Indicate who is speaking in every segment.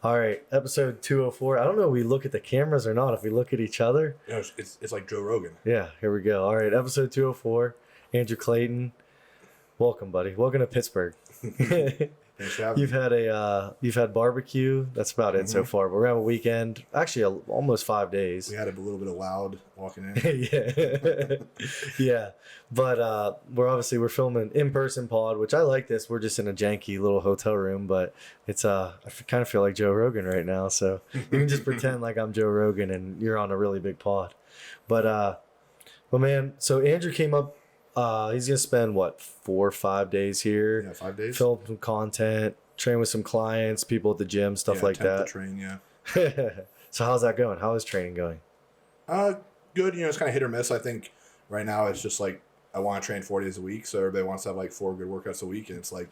Speaker 1: All right, episode 204. I don't know if we look at the cameras or not, if we look at each other.
Speaker 2: You know, it's like Joe Rogan.
Speaker 1: Yeah, here we go. All right, episode 204. Andrew Clayton. Welcome, buddy. Welcome to Pittsburgh.
Speaker 2: Thanks for having me.
Speaker 1: You've had barbecue. That's about it so far. But we're having a weekend. Actually, almost 5 days.
Speaker 2: We had a little bit of loud walking in.
Speaker 1: Yeah. Yeah. But we're filming in-person pod, which I like this. We're just in a janky little hotel room, but it's I kind of feel like Joe Rogan right now. So you can just pretend like I'm Joe Rogan and you're on a really big pod. But man, so Andrew came up. He's gonna spend 4 or 5 days here.
Speaker 2: Yeah, 5 days.
Speaker 1: Film some content, train with some clients, people at the gym, stuff like that.
Speaker 2: Train, yeah.
Speaker 1: So how's that going? How is training going?
Speaker 2: Good. You know, it's kind of hit or miss. I think right now it's just like I want to train 4 days a week, so everybody wants to have like 4 good workouts a week, and it's like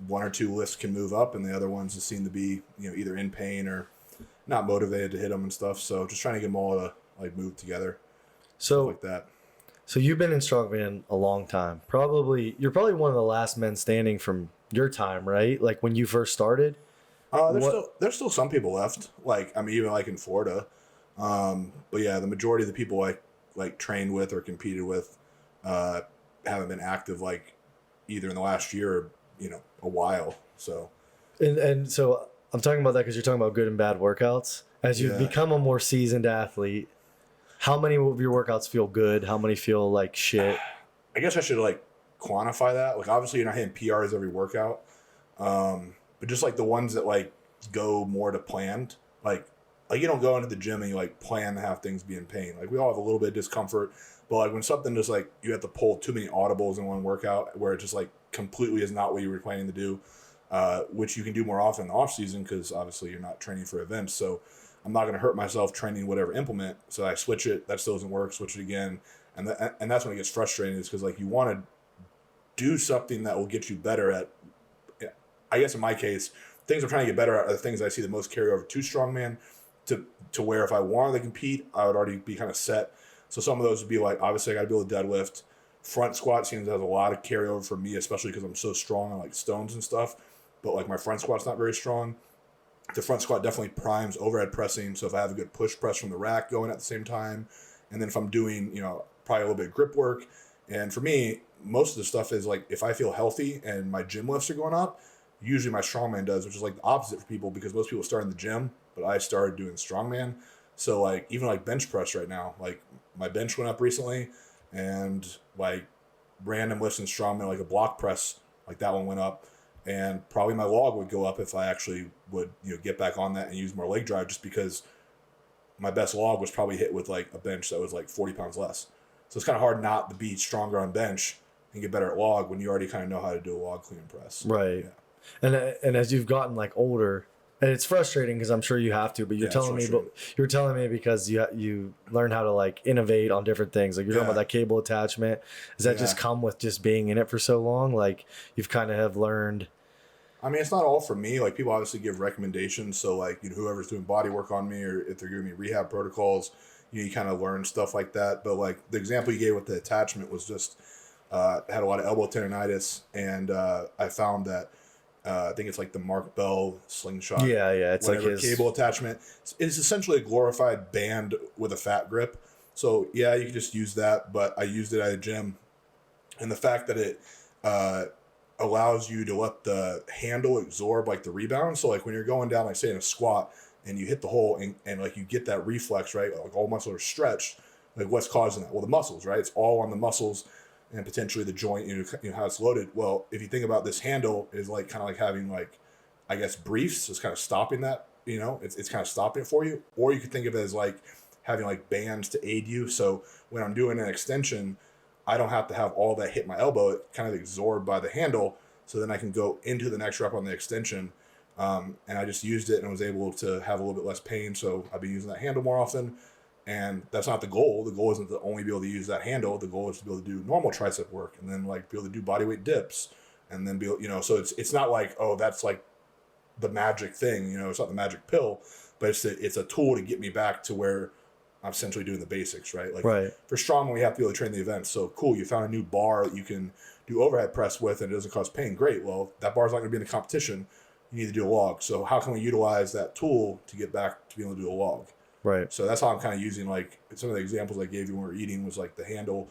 Speaker 2: 1 or 2 lifts can move up, and the other ones just seem to be either in pain or not motivated to hit them and stuff. So just trying to get them all to like move together.
Speaker 1: So
Speaker 2: like that.
Speaker 1: So you've been in Strongman a long time. You're probably one of the last men standing from your time, right? Like when you first started.
Speaker 2: There's still some people left. Like I mean, even like in Florida. But yeah, the majority of the people I like trained with or competed with haven't been active like either in the last year or a while. So.
Speaker 1: And so I'm talking about that because you're talking about good and bad workouts. As you've become a more seasoned athlete, how many of your workouts feel good? How many feel like shit?
Speaker 2: I guess I should like quantify that. Like obviously you're not hitting PRs every workout, but just like the ones that like go more to planned, like you don't go into the gym and you like plan to have things be in pain. Like we all have a little bit of discomfort, but like when something just like you have to pull too many audibles in one workout where it just like completely is not what you were planning to do, which you can do more often in the off season because obviously you're not training for events. So I'm not going to hurt myself training whatever implement. So I switch it. That still doesn't work. Switch it again. And that's when it gets frustrating is because like you want to do something that will get you better at, I guess in my case, things I'm trying to get better at are the things I see the most carry over to Strongman to where if I wanted to compete, I would already be kind of set. So some of those would be like, obviously I got to be able to deadlift. Front squat seems to have a lot of carryover for me, especially because I'm so strong on like stones and stuff. But like my front squat's not very strong. The front squat definitely primes overhead pressing. So if I have a good push press from the rack going at the same time, and then if I'm doing, probably a little bit of grip work. And for me, most of the stuff is like, if I feel healthy and my gym lifts are going up, usually my Strongman does, which is like the opposite for people because most people start in the gym, but I started doing Strongman. So like, even like bench press right now, like my bench went up recently and like random lifts in Strongman, like a block press, like that one went up. And probably my log would go up if I actually would, get back on that and use more leg drive just because my best log was probably hit with like a bench that was like 40 pounds less. So it's kind of hard not to be stronger on bench and get better at log when you already kind of know how to do a log clean and press.
Speaker 1: Right. Yeah. And as you've gotten like older, and it's frustrating because I'm sure you have to, but you're telling me because you learn how to like innovate on different things. Like you're talking about that cable attachment. Does that just come with just being in it for so long? Like you've kind of have learned.
Speaker 2: I mean, it's not all for me. Like people obviously give recommendations. So like, whoever's doing body work on me or if they're giving me rehab protocols, you kind of learn stuff like that. But like the example you gave with the attachment was just, had a lot of elbow tendonitis. And I found that, I think it's like the Barbell slingshot.
Speaker 1: Yeah. It's like his
Speaker 2: cable attachment. It's essentially a glorified band with a fat grip. So yeah, you can just use that. But I used it at a gym, and the fact that it allows you to let the handle absorb like the rebound. So like when you're going down, like say in a squat, and you hit the hole and like you get that reflex, right? Like all muscles are stretched. Like what's causing that? Well, the muscles, right? It's all on the muscles. And potentially the joint, how it's loaded. Well, if you think about this handle is like kind of like having like, I guess briefs, so it's kind of stopping that, it's kind of stopping it for you. Or you could think of it as like having like bands to aid you. So when I'm doing an extension, I don't have to have all that hit my elbow. It kind of absorbed by the handle. So then I can go into the next rep on the extension. And I just used it and was able to have a little bit less pain. So I've been using that handle more often. And that's not the goal. The goal isn't to only be able to use that handle. The goal is to be able to do normal tricep work and then like be able to do bodyweight dips and then be able, so it's not like, oh, that's like the magic thing, it's not the magic pill, but it's a tool to get me back to where I'm essentially doing the basics, right? Like for Strongman, we have to be able to train the events. So cool, you found a new bar that you can do overhead press with and it doesn't cause pain. Great. Well, that bar's not going to be in the competition. you need to do a log. So how can we utilize that tool to get back to being able to do a log?
Speaker 1: Right.
Speaker 2: So that's how I'm kind of using, like, some of the examples I gave you when we were eating was like the handle,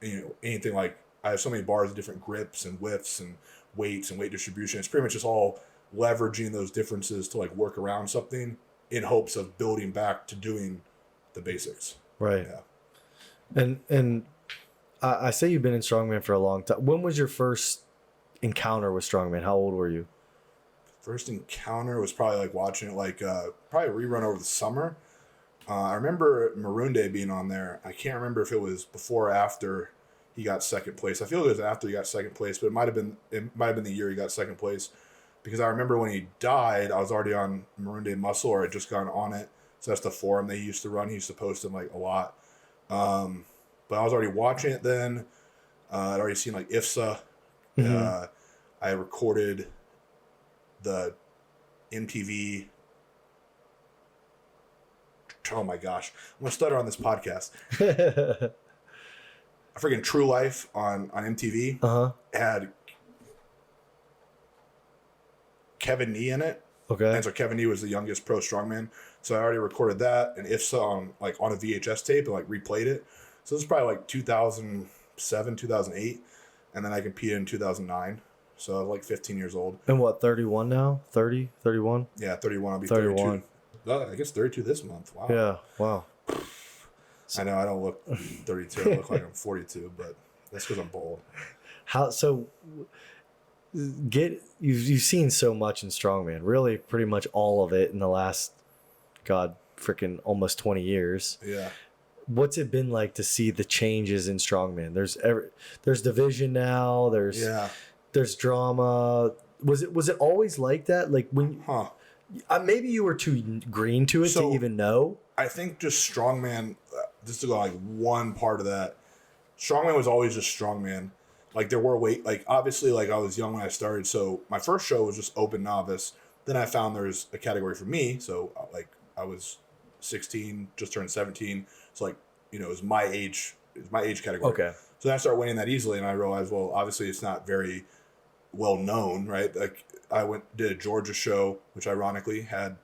Speaker 2: anything like, I have so many bars of different grips and widths and weights and weight distribution. It's pretty much just all leveraging those differences to like work around something in hopes of building back to doing the basics.
Speaker 1: Right.
Speaker 2: Yeah.
Speaker 1: And I say you've been in strongman for a long time. When was your first encounter with strongman? How old were you?
Speaker 2: First encounter was probably like watching it, like probably a rerun over the summer. I remember Maroon Day being on there. I can't remember if it was before or after he got second place. I feel it was after he got second place, but it might have been the year he got second place, because I remember when he died, I was already on Maroon Day Muscle, or I'd just gone on it. So that's the forum they used to run. He used to post them like a lot. But I was already watching it then. I'd already seen like IFSA. Mm-hmm. I recorded the MTV. Oh my gosh, I'm gonna stutter on this podcast. A freaking True Life on MTV had Kevin Nee in it.
Speaker 1: Okay.
Speaker 2: And so Kevin Nee was the youngest pro strongman. So I already recorded that and IFSA on a VHS tape and like replayed it. So this is probably like 2007, 2008, and then I competed in 2009. So I was like 15 years old.
Speaker 1: And what, 31 now? 30, 31?
Speaker 2: Yeah, 31. I'll be
Speaker 1: 31.
Speaker 2: 32. I guess 32 this month. Wow.
Speaker 1: Yeah, wow.
Speaker 2: I know I don't look 32. I look like I'm 42, but that's because I'm bald.
Speaker 1: You've seen so much in strongman, really pretty much all of it in the last, God, freaking almost 20 years.
Speaker 2: Yeah.
Speaker 1: What's it been like to see the changes in strongman? There's division now. There's drama. Was it always like that? Like when maybe you were too green to it to even know.
Speaker 2: I think just strongman. Just to go like one part of that, strongman was always just strongman. Like there were obviously like I was young when I started, so my first show was just open novice. Then I found there's a category for me, so like I was 16, just turned 17, so like it was my age category.
Speaker 1: Okay.
Speaker 2: So then I started winning that easily, and I realized, well, obviously it's not very well known, right? Like I did a Georgia show, which ironically had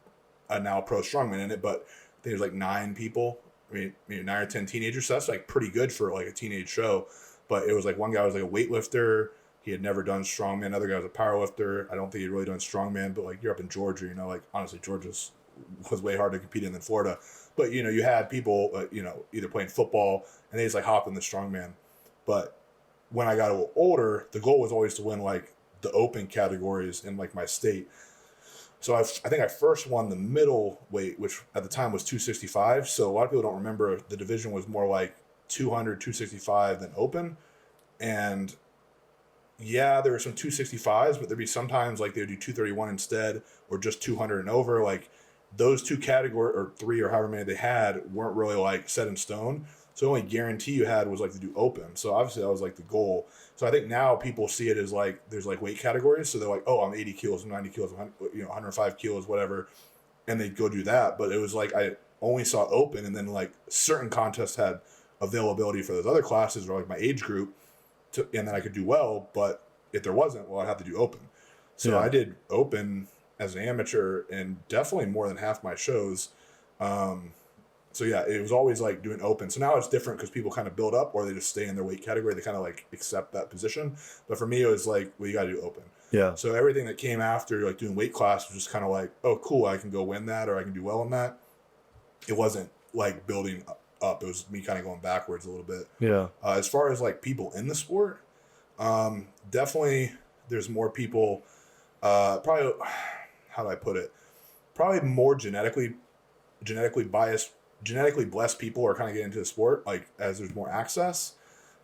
Speaker 2: a now pro strongman in it, but I think there's like 9 people. I mean, 9 or 10 teenagers. So that's like pretty good for like a teenage show. But it was like one guy was like a weightlifter. He had never done strongman. Another guy was a powerlifter. I don't think he'd really done strongman, but like you're up in Georgia, like honestly, Georgia was way harder to compete in than Florida. But you had people, either playing football and they just like hop in the strongman. But when I got a little older, the goal was always to win like the open categories in like my state. So I think I first won the middle weight, which at the time was 265. So a lot of people don't remember the division was more like 200, 265 than open. And yeah, there were some 265s, but there'd be sometimes like they would do 231 instead, or just 200 and over. Like those 2 categories or 3 or however many they had weren't really like set in stone. So the only guarantee you had was like to do open. So obviously that was like the goal. So I think now people see it as like there's like weight categories. So they're like, oh, I'm 80 kilos, I'm 90 kilos, 105 kilos, whatever. And they'd go do that. But it was like I only saw open, and then like certain contests had availability for those other classes or like my age group, and then I could do well. But if there wasn't, well, I'd have to do open. So yeah. I did open as an amateur and definitely more than half my shows. So yeah, it was always like doing open. So now it's different because people kind of build up, or they just stay in their weight category. They kind of like accept that position. But for me, it was like, well, you got to do open.
Speaker 1: Yeah.
Speaker 2: So everything that came after like doing weight class was just kind of like, oh, cool, I can go win that, or I can do well in that. It wasn't like building up. It was me kind of going backwards a little bit.
Speaker 1: Yeah.
Speaker 2: As far as like people in the sport, definitely there's more people, probably, how do I put it? Probably more genetically blessed people are kind of getting into the sport, like as there's more access.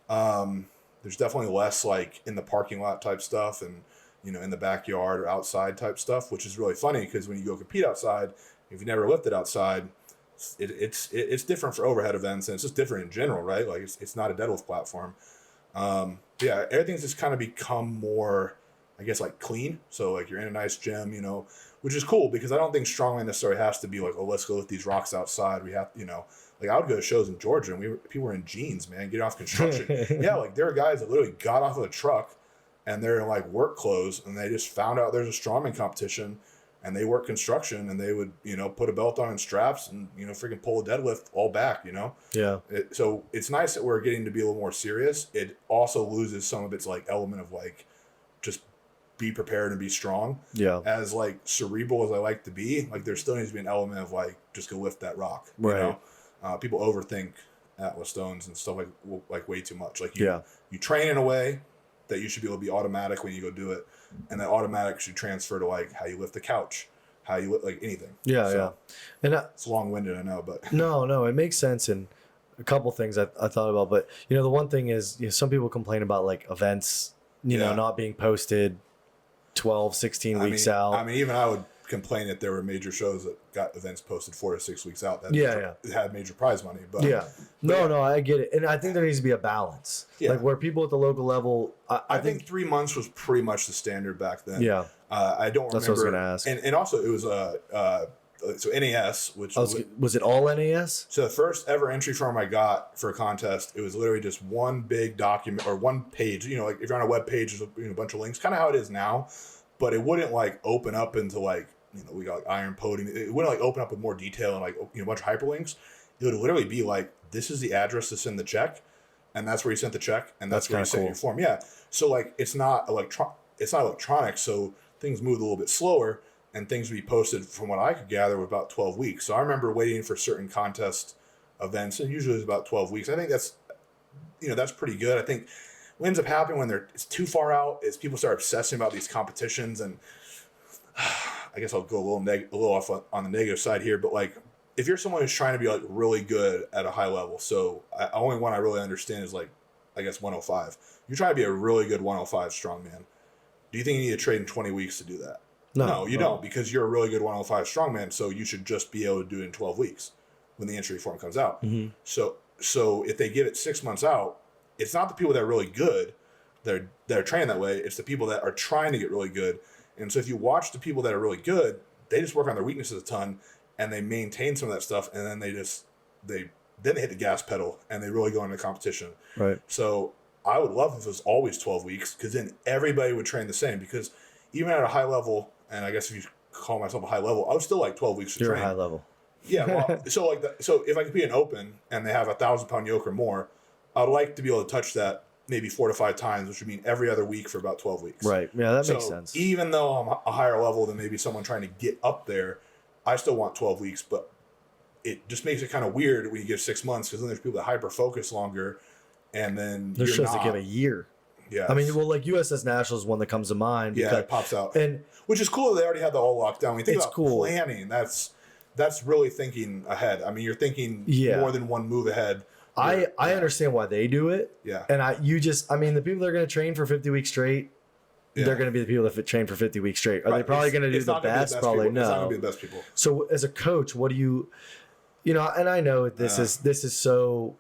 Speaker 2: There's definitely less like in the parking lot type stuff and, in the backyard or outside type stuff, which is really funny because when you go compete outside, if you never lifted outside, it's different for overhead events, and it's just different in general, right? Like it's not a deadlift platform. Yeah, everything's just kind of become more, I guess, like clean. So like you're in a nice gym, which is cool because I don't think strongman necessarily has to be like, oh, let's go lift these rocks outside. We have, like I would go to shows in Georgia and people were in jeans, man, getting off construction. Yeah, like there are guys that literally got off of a truck, and they're in like work clothes, and they just found out there's a strongman competition, and they work construction, and they would, put a belt on and straps and, freaking pull a deadlift all back,
Speaker 1: Yeah.
Speaker 2: So it's nice that we're getting to be a little more serious. It also loses some of its like element of like just be prepared and be strong.
Speaker 1: Yeah.
Speaker 2: As like cerebral as I like to be, like there still needs to be an element of like just go lift that rock.
Speaker 1: Right.
Speaker 2: People overthink Atlas stones and stuff like way too much. Like you train in a way that you should be able to be automatic when you go do it, and that automatic should transfer to like how you lift the couch, how you lift like anything.
Speaker 1: Yeah,
Speaker 2: so,
Speaker 1: yeah. And
Speaker 2: it's long-winded, I know, but
Speaker 1: no, it makes sense. And a couple things I thought about, but the one thing is, some people complain about like events, not being posted 12, 16 weeks out.
Speaker 2: I mean, even I would complain that there were major shows that got events posted 4 to 6 weeks out that had major prize money. But
Speaker 1: no, I get it. And I think there needs to be a balance. Yeah. Like where people at the local level, I think
Speaker 2: 3 months was pretty much the standard back then.
Speaker 1: Yeah.
Speaker 2: I don't remember.
Speaker 1: That's what I was going to ask.
Speaker 2: And also it was so NAS, which
Speaker 1: was it all NAS?
Speaker 2: So the first ever entry form I got for a contest, it was literally just one big document or one page. Like if you're on a web page, there's a bunch of links, kind of how it is now, but it wouldn't like open up into like, we got like iron podium. It wouldn't like open up with more detail and like a bunch of hyperlinks. It would literally be like, this is the address to send the check, and that's where you sent the check, and that's where you sent your form. Yeah. So like it's not electronic, so things move a little bit slower. And things would be posted, from what I could gather, with about 12 weeks. So I remember waiting for certain contest events, and usually it was about 12 weeks. I think that's, that's pretty good. I think what ends up happening when it's too far out is people start obsessing about these competitions, and I guess I'll go a little off on the negative side here, but like if you're someone who's trying to be like really good at a high level, so only one I really understand is like, I guess 105. You're trying to be a really good 105 strongman. Do you think you need to train in 20 weeks to do that? No, you don't, because you're a really good 105 strongman, so you should just be able to do it in 12 weeks when the entry form comes out.
Speaker 1: Mm-hmm.
Speaker 2: So if they give it 6 months out, it's not the people that are really good that are trained that way. It's the people that are trying to get really good. And so if you watch the people that are really good, they just work on their weaknesses a ton, and they maintain some of that stuff, and then they hit the gas pedal, and they really go into competition.
Speaker 1: Right.
Speaker 2: So I would love if it was always 12 weeks, because then everybody would train the same. Because even at a high level, and I guess if you call myself a high level, I was still like 12 weeks to train.
Speaker 1: You're a high level.
Speaker 2: Yeah, well, so if I could be an open and they have 1,000-pound yoke or more, I'd like to be able to touch that maybe 4 to 5 times, which would mean every other week for about 12 weeks.
Speaker 1: Right. Yeah, that makes sense.
Speaker 2: Even though I'm a higher level than maybe someone trying to get up there, I still want 12 weeks, but it just makes it kind of weird when you give 6 months, because then there's people that hyper focus longer, and then
Speaker 1: there's shows that give a year.
Speaker 2: Yeah.
Speaker 1: I mean, well, like USS National is one that comes to mind.
Speaker 2: Yeah, it pops out.
Speaker 1: And
Speaker 2: which is cool. They already had the whole lockdown. When you think about planning, that's really thinking ahead. I mean, you're thinking more than one move ahead.
Speaker 1: I understand why they do it.
Speaker 2: Yeah.
Speaker 1: And the people that are going to train for 50 weeks straight, they're going to be the people that train for 50 weeks straight. Are they probably going to do the best? Probably no.
Speaker 2: It's not going to be the best people.
Speaker 1: So as a coach, what do you, and I know this is so,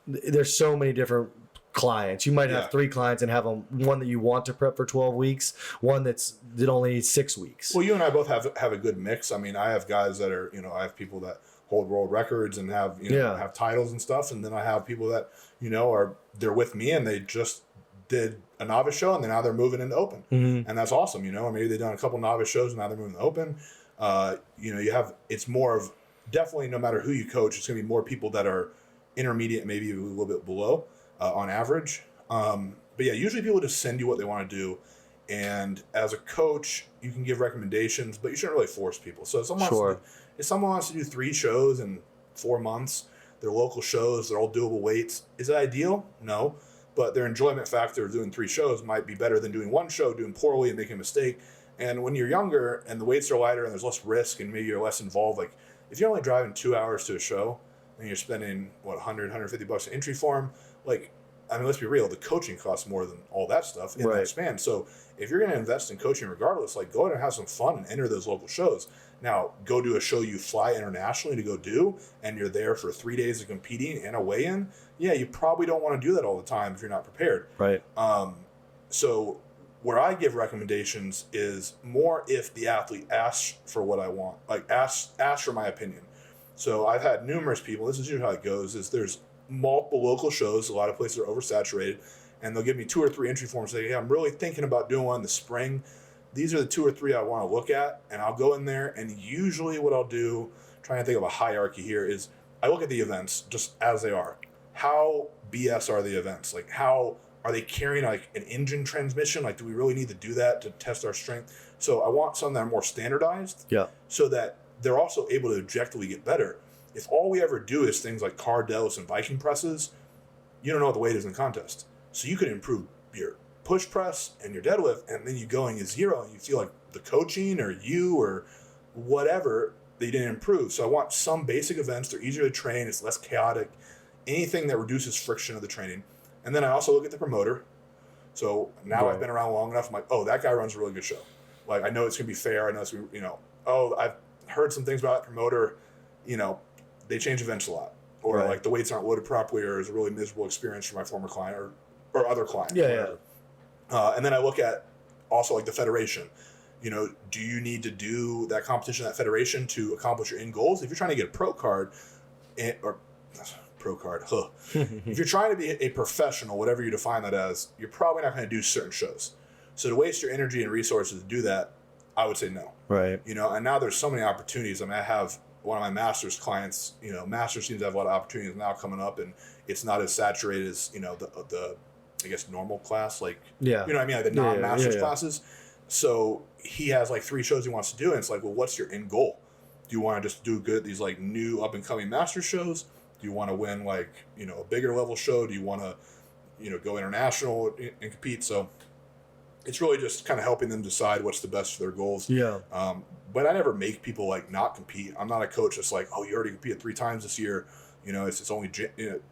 Speaker 1: there's so many different clients. You might have 3 clients and have one that you want to prep for 12 weeks, one that only needs 6 weeks.
Speaker 2: Well, you and I both have a good mix. I mean, I have guys that are, I have people that hold world records and have, have titles and stuff. And then I have people that, they're with me and they just did a novice show and then now they're moving into open.
Speaker 1: Mm-hmm.
Speaker 2: And that's awesome, or maybe they've done a couple novice shows and now they're moving to open. It's more of, definitely no matter who you coach, it's going to be more people that are intermediate, maybe a little bit below. On average. But yeah, usually people just send you what they want to do. And as a coach, you can give recommendations, but you shouldn't really force people. So if someone wants to do 3 shows in 4 months, they're local shows, they're all doable weights. Is it ideal? No. But their enjoyment factor of doing 3 shows might be better than doing 1 show, doing poorly and making a mistake. And when you're younger and the weights are lighter and there's less risk and maybe you're less involved, like if you're only driving 2 hours to a show and you're spending, $100-150 an entry form, like, I mean, let's be real, the coaching costs more than all that stuff in that span. So if you're going to invest in coaching regardless, like go ahead and have some fun and enter those local shows. Now, go do a show you fly internationally to go do, and you're there for 3 days of competing and a weigh-in. Yeah, you probably don't want to do that all the time if you're not prepared.
Speaker 1: Right.
Speaker 2: So where I give recommendations is more if the athlete asks for what I want, like asks for my opinion. So I've had numerous people, this is usually how it goes, is there's multiple local shows, a lot of places are oversaturated, and they'll give me 2 or 3 entry forms. Say, yeah, I'm really thinking about doing one in the spring. These are the 2 or 3 I want to look at, and I'll go in there. And usually, what I'll do, trying to think of a hierarchy here, is I look at the events just as they are. How BS are the events? Like, how are they carrying like an engine transmission? Like, do we really need to do that to test our strength? So I want some that are more standardized, so that they're also able to objectively get better. If all we ever do is things like car deadlifts and Viking presses, you don't know what the weight is in contest. So you could improve your push press and your deadlift, and then you go and you zero, and you feel like the coaching or you or whatever, they didn't improve. So I want some basic events. They're easier to train. It's less chaotic. Anything that reduces friction of the training. And then I also look at the promoter. So now I've been around long enough. I'm like, oh, that guy runs a really good show. Like, I know it's going to be fair. I know it's going to be, oh, I've heard some things about that promoter. They change events a lot. Or like the weights aren't loaded properly, or it's a really miserable experience for my former client or other client. And then I look at also like the federation. Do you need to do that competition, that federation, to accomplish your end goals? If you're trying to get a pro card, if you're trying to be a professional, whatever you define that as, you're probably not going to do certain shows. So to waste your energy and resources to do that, I would say no.
Speaker 1: Right.
Speaker 2: And now there's so many opportunities. I mean, I have one of my master's clients, masters seems to have a lot of opportunities now coming up, and it's not as saturated as, the I guess normal class, like, like the non-master's classes. So he has like 3 shows he wants to do, and it's like, well, what's your end goal? Do you want to just do good at these like new up and coming master shows? Do you want to win like, a bigger level show? Do you want to, go international and compete? So it's really just kind of helping them decide what's the best for their goals. But I never make people like not compete. I'm not a coach that's like, oh, you already competed 3 times this year. It's only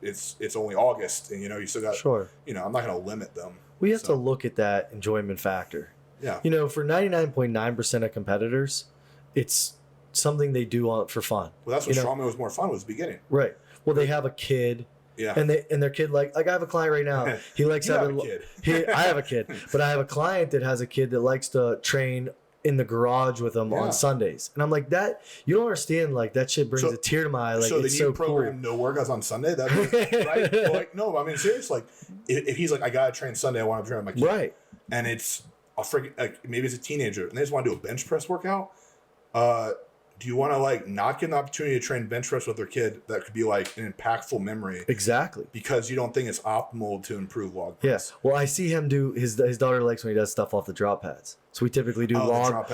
Speaker 2: it's only August, and you still got I'm not going to limit them.
Speaker 1: We have to look at that enjoyment factor. For 99.9% of competitors, it's something they do for fun.
Speaker 2: Well, that's what Strongman was more fun was the beginning.
Speaker 1: Right. Well, they have a kid. And their kid like I have a client right now. He likes having a kid. I have a kid, but I have a client that has a kid that likes to train in the garage with them on Sundays. And I'm like, that you don't understand, like that shit brings a tear to my eye. Like,
Speaker 2: so
Speaker 1: it's
Speaker 2: the new
Speaker 1: so
Speaker 2: program
Speaker 1: cool.
Speaker 2: No workouts on Sunday? That right? Well, like, no, I mean serious, like if he's like, I gotta train Sunday, I want to train with my kid. Right. And it's a freaking like maybe it's a teenager and they just want to do a bench press workout. Do you want to like not give an opportunity to train bench press with their kid that could be like an impactful memory? Exactly. Because you don't think it's optimal to improve log press.
Speaker 1: Yes. Well, I see him do his daughter likes when he does stuff off the drop pads. So we typically do log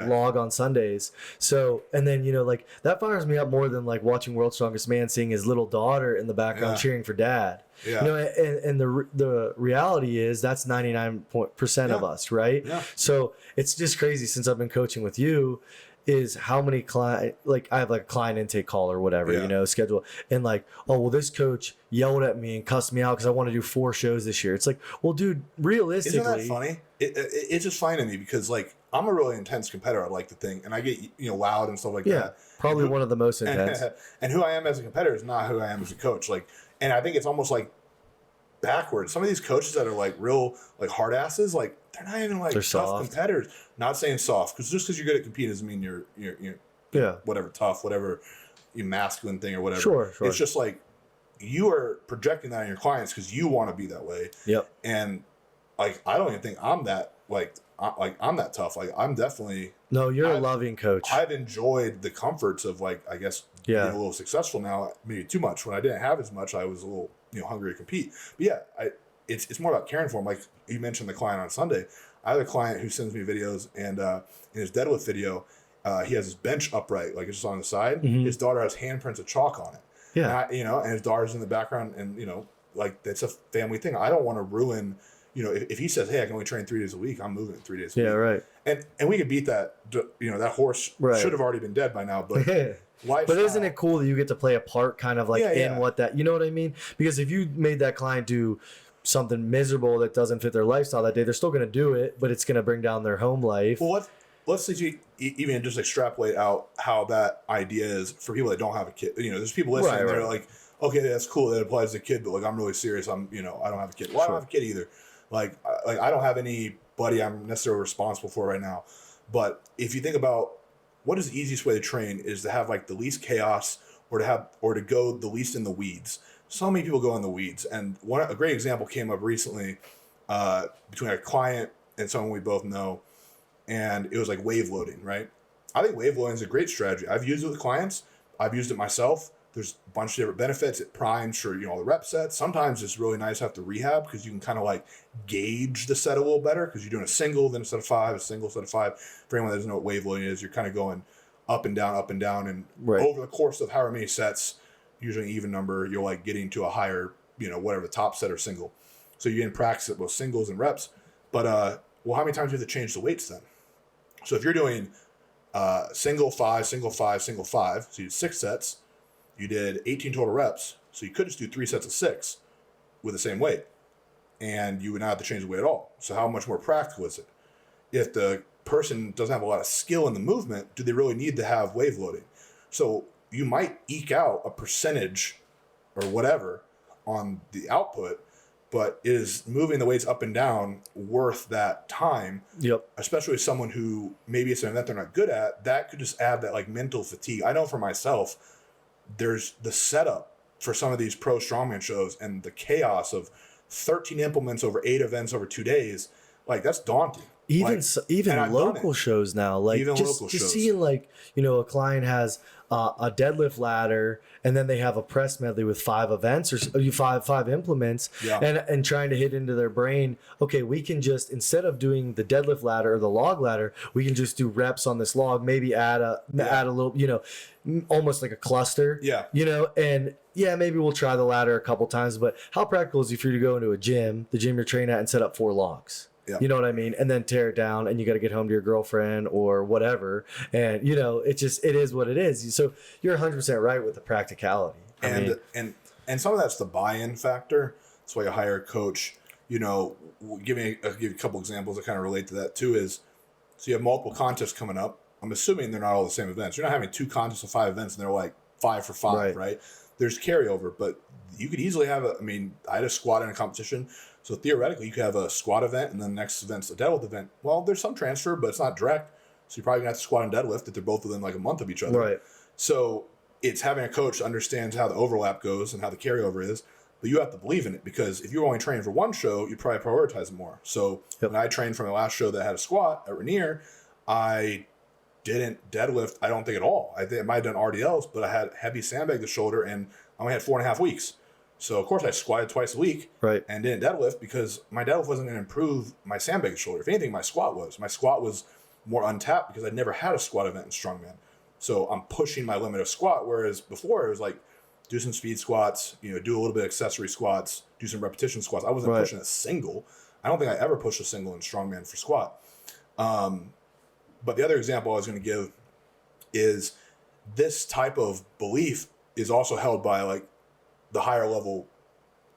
Speaker 1: log on Sundays. So and then like that fires me up more than like watching World's Strongest Man, seeing his little daughter in the background cheering for dad. Yeah. And the reality is that's 99% of us, right? Yeah. So it's just crazy since I've been coaching with you. Is how many client like I have like a client intake call or whatever schedule, and like, oh well, this coach yelled at me and cussed me out because I want to do 4 shows this year. It's like, well, dude, realistically,
Speaker 2: isn't that funny? It's just funny to me because like I'm a really intense competitor. I like to think, and I get loud and stuff like that.
Speaker 1: Probably one of the most intense.
Speaker 2: And who I am as a competitor is not who I am as a coach. Like, and I think it's almost like backwards. Some of these coaches that are like real like hard asses, like they're not even like tough competitors. Not saying soft, because just because you're good at competing doesn't mean you're whatever tough, whatever you masculine thing or whatever. Sure. It's just like you are projecting that on your clients because you want to be that way. Yep. And like I don't even think I'm that I'm that tough. Like I'm definitely
Speaker 1: you're a loving coach.
Speaker 2: I've enjoyed the comforts of like I guess being a little successful now. Maybe too much. When I didn't have as much, I was a little hungry to compete. But it's more about caring for him. Like you mentioned the client on Sunday. I have a client who sends me videos, and in his deadlift video, he has his bench upright, like it's just on the side. Mm-hmm. His daughter has handprints of chalk on it. Yeah, and and his daughter's in the background, and like that's a family thing. I don't want to ruin. If he says, "Hey, I can only train 3 days a week," I'm moving it 3 days a week. Yeah, right. And we could beat that. That horse should have already been dead by now, but.
Speaker 1: But isn't it cool that you get to play a part kind of like in what that, you know what I mean? Because if you made that client do something miserable that doesn't fit their lifestyle that day, they're still going to do it, but it's going to bring down their home life.
Speaker 2: Well, let's see, even just extrapolate out how that idea is for people that don't have a kid. There's people listening, they're like, okay, that's cool, that applies to a kid, but like I'm really serious. I don't have a kid. Well, I don't have a kid either. Like I don't have anybody I'm necessarily responsible for right now. But if you think about what is the easiest way to train is to have like the least chaos or to go the least in the weeds. so many people go in the weeds. And a great example came up recently between a client and someone we both know, and it was like wave loading, right? I think wave loading is a great strategy. I've used it with clients. I've used it myself. There's a bunch of different benefits. It primes for, all the rep sets. Sometimes it's really nice after rehab because you can kind of like gauge the set a little better because you're doing a single, then a set of 5, a single, set of 5. For anyone that doesn't know what wave loading is, you're kind of going up and down, and
Speaker 1: right.
Speaker 2: over the course of however many sets, usually an even number, you're like getting to a higher, whatever the top set or single. So you can practice at both singles and reps. But how many times do you have to change the weights then? So if you're doing single 5, single 5, single 5, so you did 6 sets, you did 18 total reps, so you could just do 3 sets of 6 with the same weight, and you would not have to change the weight at all. So how much more practical is it? If the person doesn't have a lot of skill in the movement, do they really need to have wave loading? So you might eke out a percentage or whatever on the output, but is moving the weights up and down worth that time?
Speaker 1: Yep.
Speaker 2: Especially with someone who maybe it's an event they're not good at, that could just add that like mental fatigue. I know for myself, there's the setup for some of these pro strongman shows and the chaos of 13 implements over 8 events over 2 days. Like that's daunting.
Speaker 1: Even local shows now, like
Speaker 2: even
Speaker 1: just
Speaker 2: local shows.
Speaker 1: Seeing like, a client has a deadlift ladder and then they have a press medley with 5 events or five implements, and trying to hit into their brain, okay, we can just, instead of doing the deadlift ladder or the log ladder, we can just do reps on this log, maybe add a little, almost like a cluster, and maybe we'll try the ladder a couple times, but how practical is it for you to go into the gym you're training at, and set up 4 logs? Yeah. You know what I mean? And then tear it down, and you got to get home to your girlfriend or whatever. And, it is what it is. So you're 100% right with the practicality.
Speaker 2: And some of that's the buy-in factor. That's why you hire a coach. I'll give you a couple examples that kind of relate to that too. So you have multiple contests coming up. I'm assuming they're not all the same events. You're not having 2 contests of 5 events and they're like 5 for 5, right? There's carryover, but you could easily have I had a squat in a competition. So theoretically, you could have a squat event and then the next event's a deadlift event. Well, there's some transfer, but it's not direct. So you're probably going to have to squat and deadlift if they're both within like a month of each other. Right. So it's having a coach that understands how the overlap goes and how the carryover is, but you have to believe in it, because if you're only training for one show, you probably prioritize it more. So when I trained for my last show that had a squat at Rainier, I didn't deadlift, I don't think at all. I think I might have done RDLs, but I had heavy sandbag the shoulder and I only had 4.5 weeks. So, of course, I squatted twice a week and didn't deadlift because my deadlift wasn't going to improve my sandbag shoulder. If anything, my squat was. My squat was more untapped because I'd never had a squat event in Strongman. So I'm pushing my limit of squat, whereas before it was like do some speed squats, do a little bit of accessory squats, do some repetition squats. I wasn't pushing a single. I don't think I ever pushed a single in Strongman for squat. But the other example I was going to give is this type of belief is also held by like the higher level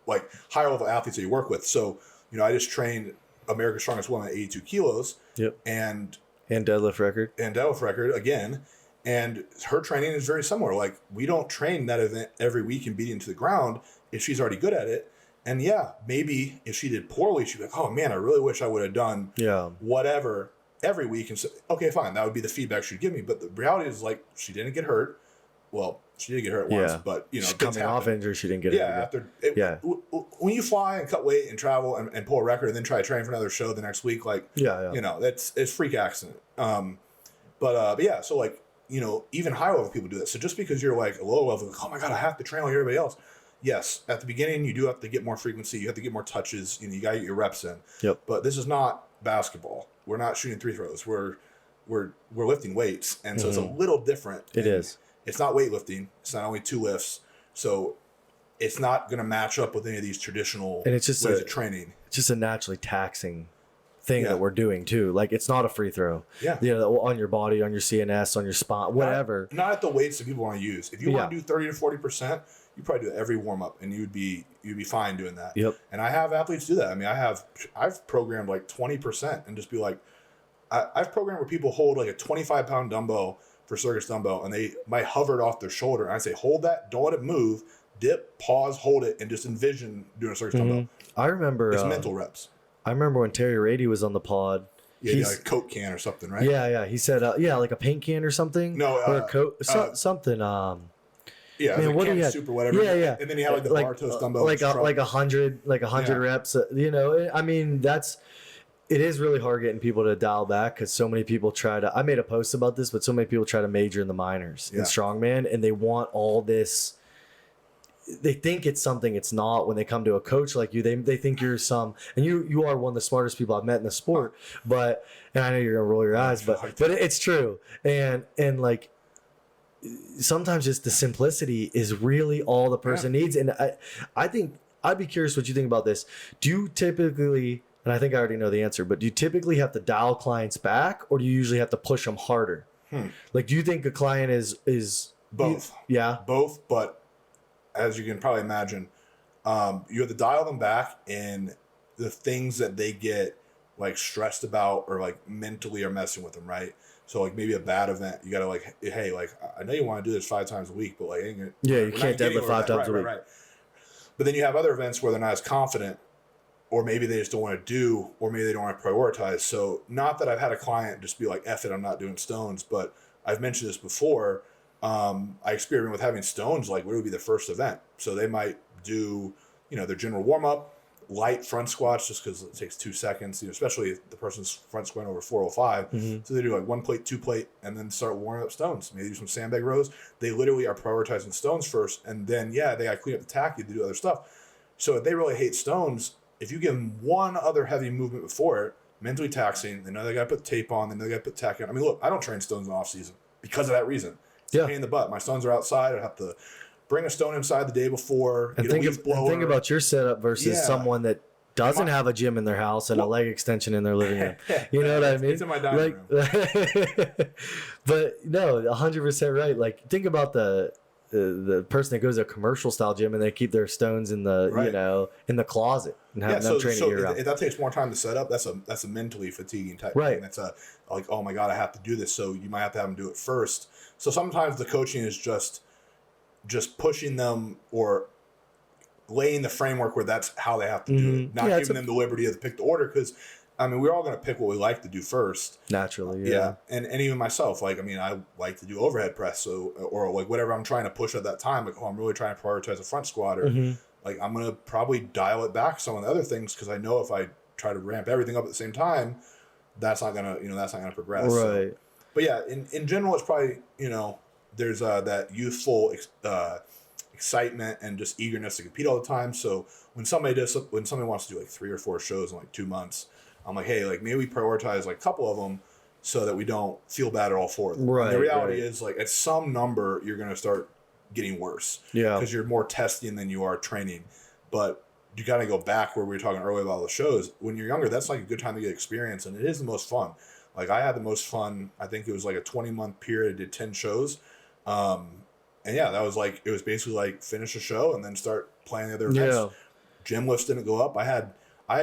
Speaker 2: athletes that you work with. So, I just trained America's Strongest Woman at 82 kilos. Yep. And
Speaker 1: deadlift record.
Speaker 2: And deadlift record again. And her training is very similar. Like, we don't train that event every week and beat it into the ground if she's already good at it. And maybe if she did poorly, she'd be like, oh man, I really wish I would have done whatever every week. And so, okay, fine. That would be the feedback she'd give me. But the reality is, like, she didn't get hurt. Well, she did get hurt once, but
Speaker 1: she's coming off injury, she didn't get hurt.
Speaker 2: When you fly and cut weight and travel and pull a record and then try to train for another show the next week, like it's freak accident. So like even high level people do that. So just because you're like a low level, like, oh my god, I have to train like everybody else. Yes, at the beginning you do have to get more frequency, you have to get more touches. You got to get your reps in. Yep. But this is not basketball. We're not shooting 3 throws. We're lifting weights, and so it's a little different.
Speaker 1: It is.
Speaker 2: It's not weightlifting. It's not only 2 lifts. So it's not going to match up with any of these traditional ways of training.
Speaker 1: It's just a naturally taxing thing that we're doing too. Like, it's not a free throw.
Speaker 2: Yeah.
Speaker 1: On your body, on your CNS, on your spine, whatever.
Speaker 2: Not at the weights that people want to use. If you want to do 30 to 40%, you probably do it every warm up, and you'd be fine doing that.
Speaker 1: Yep.
Speaker 2: And I have athletes do that. I mean, I've programmed like 20% and just be like, I've programmed where people hold like a 25-pound dumbbell for circus dumbbell, and they might hover it off their shoulder. And I say, hold that, don't let it move, dip, pause, hold it, and just envision doing a circus dumbbell.
Speaker 1: I remember
Speaker 2: it's mental reps.
Speaker 1: I remember when Terry Rady was on the pod.
Speaker 2: Yeah, like a Coke can or something, right?
Speaker 1: Yeah. He said, like a paint can or something.
Speaker 2: No,
Speaker 1: or a Coke, something.
Speaker 2: Yeah,
Speaker 1: man,
Speaker 2: like
Speaker 1: what do you have?
Speaker 2: super whatever.
Speaker 1: Yeah.
Speaker 2: And then you have like the bar toast dumbbell.
Speaker 1: Like 100 reps. You know, I mean, it is really hard getting people to dial back because so many people I made a post about this, but so many people try to major in the minors in strongman, and they want all this. They think it's something it's not when they come to a coach like you. They think you're and you are one of the smartest people I've met in the sport. But and I know you're gonna roll your eyes, but it's true. And like sometimes just the simplicity is really all the person needs. And I think I'd be curious what you think about this. Do you typically, and I think I already know the answer, but do you typically have to dial clients back, or do you usually have to push them harder? Like, do you think a client is
Speaker 2: both?
Speaker 1: Yeah,
Speaker 2: both. But as you can probably imagine, you have to dial them back in the things that they get like stressed about or like mentally are messing with them, right? So like maybe a bad event, you gotta like, hey, like I know you want to do this 5 times a week, but like
Speaker 1: you can't deadlift 5 times a week.
Speaker 2: Right. But then you have other events where they're not as confident, or maybe they just don't want to do, or maybe they don't want to prioritize. So not that I've had a client just be like, F it, I'm not doing stones, but I've mentioned this before. I experiment with having stones, like what would be the first event. So they might do, their general warm up, light front squats, just because it takes 2 seconds, especially if the person's front squatting over 405. So they do like 1 plate, 2 plate, and then start warming up stones. Maybe do some sandbag rows. They literally are prioritizing stones first, and then they got to clean up the tacky to do other stuff. So if they really hate stones, if you give them one other heavy movement before it, mentally taxing, they know they got to put tape on, they know they got to put tacky on. I mean, look, I don't train stones in the off season because of that reason. It's a pain in the butt. My stones are outside. I have to bring a stone inside the day before.
Speaker 1: And think about your setup versus someone that doesn't have a gym in their house and a leg extension in their living room. You know what I mean?
Speaker 2: It's in my dining room.
Speaker 1: But no, 100% right. Like, think about the person that goes to a commercial style gym and they keep their stones in the in the closet and have them training year round.
Speaker 2: If that takes more time to set up, that's a mentally fatiguing type thing. That's like, oh my God, I have to do this. So you might have to have them do it first. So sometimes the coaching is just pushing them or laying the framework where that's how they have to do it, not giving them the liberty to pick the order. Because I mean, we're all going to pick what we like to do first. Naturally, yeah. And even myself, like, I mean, I like to do overhead press, or like whatever I'm trying to push at that time. Like, I'm really trying to prioritize a front squat, or like I'm going to probably dial it back some of the other things because I know if I try to ramp everything up at the same time, that's not gonna progress. Right. So, but yeah, in general, it's probably there's that youthful excitement and just eagerness to compete all the time. So when somebody wants to do like 3 or 4 shows in like 2 months, I'm like, hey, like maybe we prioritize like a couple of them so that we don't feel bad at all 4 of them. Right. And the reality is, like, at some number you're going to start getting worse. Yeah. Because you're more testing than you are training. But you got to go back where we were talking earlier about the shows. When you're younger, that's like a good time to get experience, and it is the most fun. Like, I had the most fun. I think it was like a 20-month period. I did 10 shows. And yeah, that was like, it was basically like finish a show and then start playing the other events. Yeah. Gym lifts didn't go up. I had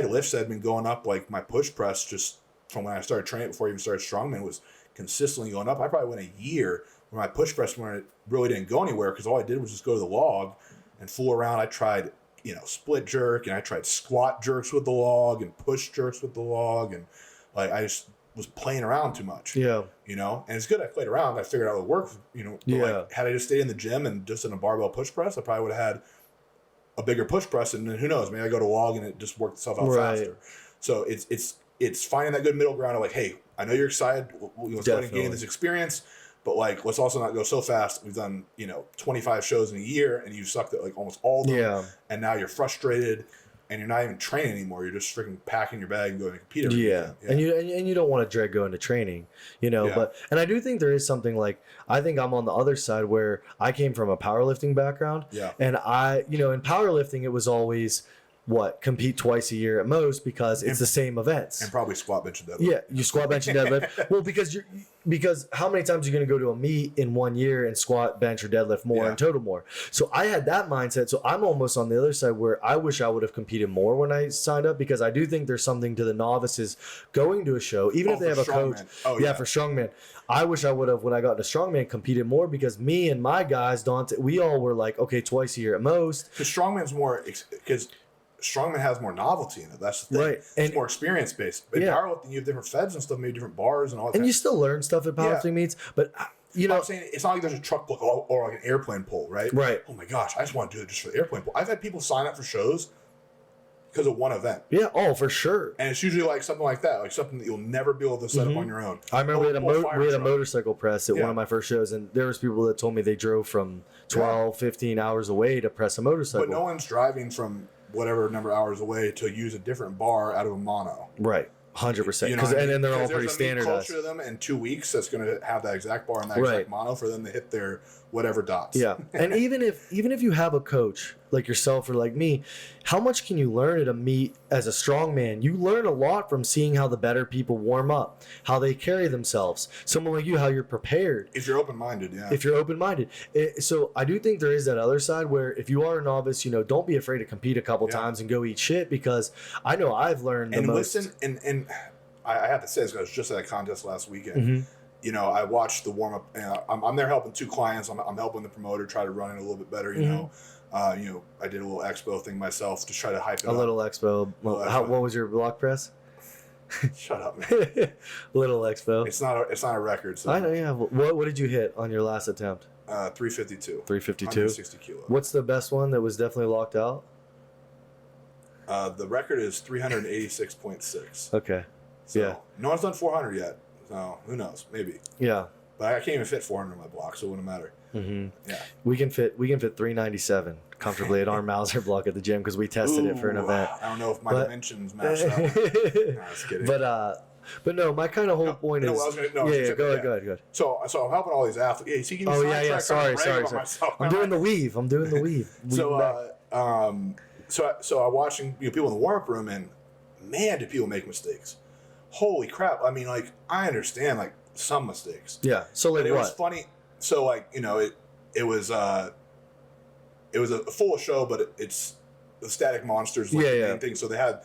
Speaker 2: lifts that had been going up, like my push press just from when I started training before I even started Strongman was consistently going up. I probably went a year where my push press really didn't go anywhere because all I did was just go to the log and fool around. I tried, split jerk, and I tried squat jerks with the log and push jerks with the log, and like I just was playing around too much. Yeah. And it's good I played around. I figured out it would work, but like, had I just stayed in the gym and just in a barbell push press, I probably would have had a bigger push press, and then who knows, maybe I go to log and it just worked itself out faster. So it's finding that good middle ground of like, hey, I know you're excited. Let's go ahead and gain this experience, but like, let's also not go so fast. We've done, 25 shows in a year and you sucked at like almost all of them. Yeah. And now you're frustrated and you're not even training anymore. You're just freaking packing your bag and going to compete every weekend.
Speaker 1: And you don't want to dread going to training, but, and I do think there is something like, I think I'm on the other side where I came from a powerlifting background. Yeah. And I, in powerlifting, it was always compete twice a year at most because it's the same events.
Speaker 2: And probably squat, bench, and deadlift.
Speaker 1: Yeah, you squat, bench, and deadlift. Well, because how many times are you going to go to a meet in 1 year and squat, bench, or deadlift more and total more? So I had that mindset. So I'm almost on the other side where I wish I would have competed more when I signed up, because I do think there's something to the novices going to a show, even if they have a coach. For Strongman. I wish I would have, when I got into Strongman, competed more, because me and my guys, Dante, we all were like, okay, twice a year at most.
Speaker 2: Because Strongman's more, because Strongman has more novelty in it. That's the thing. Right. It's more experience-based. In powerlifting, you have different feds and stuff, maybe different bars and all that.
Speaker 1: And you still learn stuff at powerlifting meets, but You know,
Speaker 2: I'm saying it's not like there's a truck pull or like an airplane pull, right?
Speaker 1: Right.
Speaker 2: Oh my gosh, I just want to do it just for the airplane pull. I've had people sign up for shows because of one event.
Speaker 1: Yeah. Oh, for sure.
Speaker 2: And it's usually like something like that, like something that you'll never be able to set up on your own.
Speaker 1: I remember we had a motorcycle press at one of my first shows, and there was people that told me they drove from 12, 15 hours away to press a motorcycle.
Speaker 2: But no one's driving from whatever number of hours away to use a different bar out of a mono.
Speaker 1: Right. 100%.
Speaker 2: You know,
Speaker 1: And they're all pretty standardized.
Speaker 2: Culture of them in 2 weeks that's going to have that exact bar and that exact mono for them to hit their whatever dots.
Speaker 1: Yeah. And even if you have a coach like yourself or like me, how much can you learn at a meet as a strongman? You learn a lot from seeing how the better people warm up, how they carry themselves. Someone like you, how you're prepared.
Speaker 2: If you're open-minded, yeah.
Speaker 1: If you're open-minded. So I do think there is that other side where if you are a novice, don't be afraid to compete a couple times and go eat shit, because I know I've learned the most.
Speaker 2: Listen, and I have to say this, because I was just at a contest last weekend. I watched the warm-up. I'm there helping 2 clients. I'm helping the promoter try to run it a little bit better, you know. I did a little expo thing myself to try to hype it up.
Speaker 1: A little expo. What was your block press?
Speaker 2: Shut up, man.
Speaker 1: Little expo.
Speaker 2: It's not a record. So.
Speaker 1: I know, yeah. What did you hit on your last attempt?
Speaker 2: 352.
Speaker 1: 352?
Speaker 2: 60 kilos.
Speaker 1: What's the best one that was definitely locked out?
Speaker 2: The record is 386.6.
Speaker 1: Okay.
Speaker 2: So,
Speaker 1: yeah.
Speaker 2: No one's done 400 yet. So, who knows? Maybe.
Speaker 1: Yeah.
Speaker 2: But I can't even fit 400 in my block, so it wouldn't matter. Yeah.
Speaker 1: We can fit 397 comfortably at our Mauser block at the gym because we tested it for an event.
Speaker 2: I don't know if my dimensions match up. No, just kidding.
Speaker 1: But no, my kind of whole point is.
Speaker 2: Go
Speaker 1: ahead.
Speaker 2: So I'm helping all these athletes. Yeah,
Speaker 1: Sorry. I'm doing the weave.
Speaker 2: So I'm watching people in the warm-up room, and man, do people make mistakes. Holy crap. I mean, like, I understand, like, some mistakes.
Speaker 1: Yeah. So, like,
Speaker 2: it was funny. So, like, it was a full show, but it's the Static Monsters, like, the main thing. So they had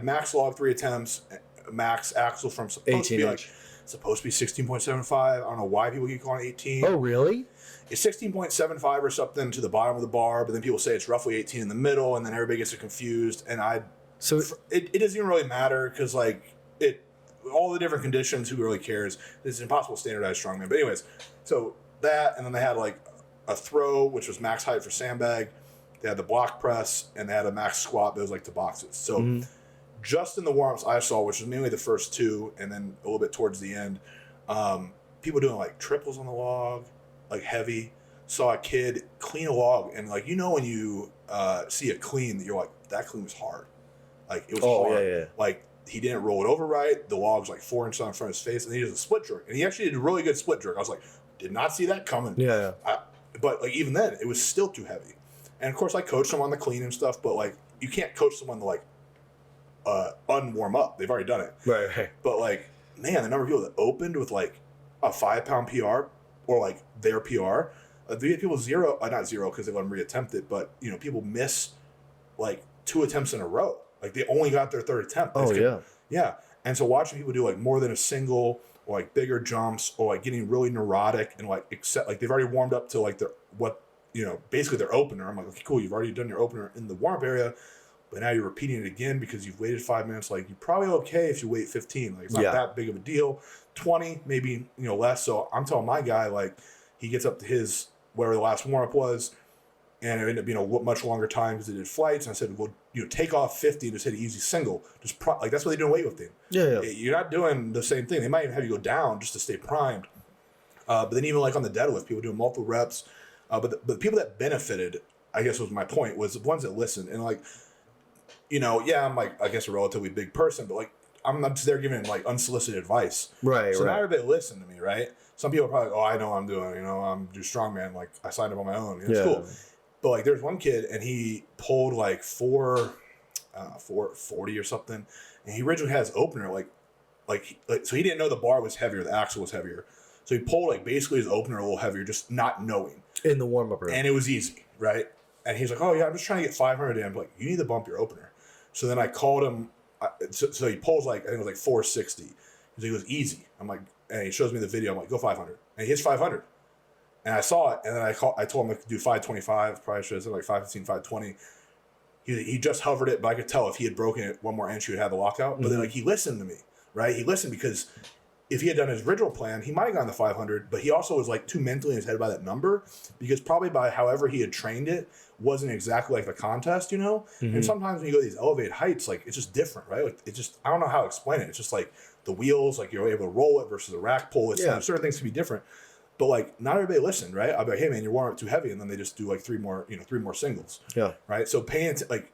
Speaker 2: max log 3 attempts, max axle from supposed to be like 16.75. I don't know why people keep calling it 18.
Speaker 1: Oh, really?
Speaker 2: It's 16.75 or something to the bottom of the bar, but then people say it's roughly 18 in the middle, and then everybody gets it confused. And it doesn't even really matter, because, like, all the different conditions, who really cares? It's impossible to standardize strongman. But anyways, so that, and then they had like a throw, which was max height for sandbag. They had the block press, and they had a max squat that was like to boxes. So just in the warm-ups I saw, which was mainly the first 2, and then a little bit towards the end, people doing like triples on the log, like heavy. Saw a kid clean a log, and like, when you see a clean, that you're like, that clean was hard. Like, it was hard. Yeah. Like, he didn't roll it over right. The log's like 4 inches in front of his face, and he does a split jerk. And he actually did a really good split jerk. I was like, did not see that coming.
Speaker 1: Yeah.
Speaker 2: But like, even then, it was still too heavy. And of course, I coached him on the clean and stuff. But like, you can't coach someone to like unwarm up. They've already done it.
Speaker 1: Right.
Speaker 2: But like, man, the number of people that opened with like a 5-pound PR or like their PR, they had people not zero because they let them reattempt it. But people miss like 2 attempts in a row. Like, they only got their 3rd attempt. Yeah. And so watching people do like more than a single, or like bigger jumps, or like getting really neurotic, and like they've already warmed up to like basically their opener. I'm like, okay, cool, you've already done your opener in the warm-up area, but now you're repeating it again because you've waited 5 minutes. Like, you're probably okay if you wait 15. Like, it's not that big of a deal. 20, maybe less. So I'm telling my guy, like, he gets up to his whatever the last warm-up was, and it ended up being a much longer time because they did flights. And I said, well, take off 50 and just hit an easy single. Just that's what they do in weightlifting.
Speaker 1: Yeah.
Speaker 2: You're not doing the same thing. They might even have you go down just to stay primed. But then even like on the deadlift, people doing multiple reps. But the people that benefited, I guess was my point, was the ones that listened. And like, I'm like, I guess a relatively big person, but like, I'm not just there giving like unsolicited advice.
Speaker 1: Right.
Speaker 2: So now everybody listen to me, right? Some people are probably, I know what I'm doing. I'm do strongman. Like, I signed up on my own. It's cool. But like, there's one kid, and he pulled like 440 or something, and he originally had his opener like so he didn't know the bar was heavier, the axle was heavier, so he pulled like basically his opener a little heavier, just not knowing
Speaker 1: in the warm up room,
Speaker 2: and it was easy, right? And he's like, oh yeah, I'm just trying to get 500 in. I'm like, you need to bump your opener. So then I called him. So he pulls like, I think it was like 460. He goes easy. I'm like, and he shows me the video. I'm like, go 500, and he hits 500. And I saw it, and then I told him I could do 525. Probably should have said like 515, 520. He just hovered it, but I could tell if he had broken it one more inch, he would have the lockout. But then like, he listened to me, right? He listened because if he had done his original plan, he might have gotten the 500, but he also was like too mentally in his head by that number, because probably by however he had trained it wasn't exactly like the contest, you know?
Speaker 1: Mm-hmm.
Speaker 2: And sometimes when you go to these elevated heights, like it's just different, right? Like it's just, I don't know how to explain it. It's just like the wheels, like you're able to roll it versus a rack pull. It's certain things can be different. But like not everybody listened, right? I'll be like, hey man, you're warming up too heavy, and then they just do like three more singles.
Speaker 1: Yeah.
Speaker 2: Right. So paying like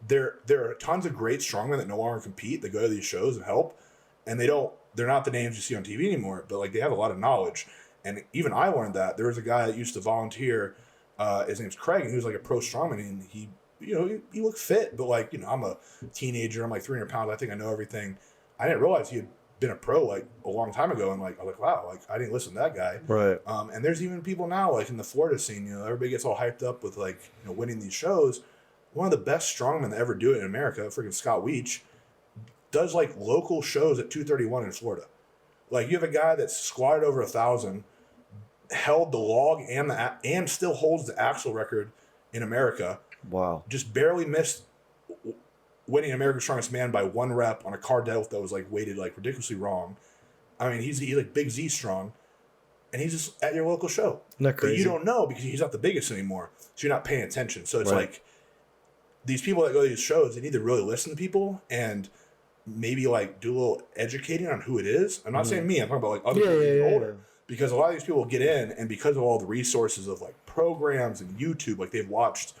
Speaker 2: there are tons of great strongmen that no longer compete that go to these shows and help, and they're not the names you see on TV anymore, but like they have a lot of knowledge. And even I learned that. There was a guy that used to volunteer, his name's Craig, and he was like a pro strongman, and he looked fit, but like, I'm a teenager, I'm like 300 pounds, I think I know everything. I didn't realize he had been a pro like a long time ago, and like I was like, wow, like I didn't listen to that guy.
Speaker 1: Right.
Speaker 2: And there's even people now like in the Florida scene, everybody gets all hyped up with like winning these shows. One of the best strongmen to ever do it in America, freaking Scott Weech, does like local shows at 231 in Florida. Like you have a guy that's squatted over 1,000, held the log and still holds the axle record in America.
Speaker 1: Wow.
Speaker 2: Just barely missed winning America's Strongest Man by 1 rep on a car deadlift that was like weighted like ridiculously wrong. I mean, he's like Big Z strong, and he's just at your local show.
Speaker 1: Isn't that crazy?
Speaker 2: But you don't know because he's not the biggest anymore, so you're not paying attention. So it's like these people that go to these shows, they need to really listen to people and maybe like do a little educating on who it is. I'm not saying me, I'm talking about like other people getting older. Because a lot of these people get in, and because of all the resources of like programs and YouTube, like they've watched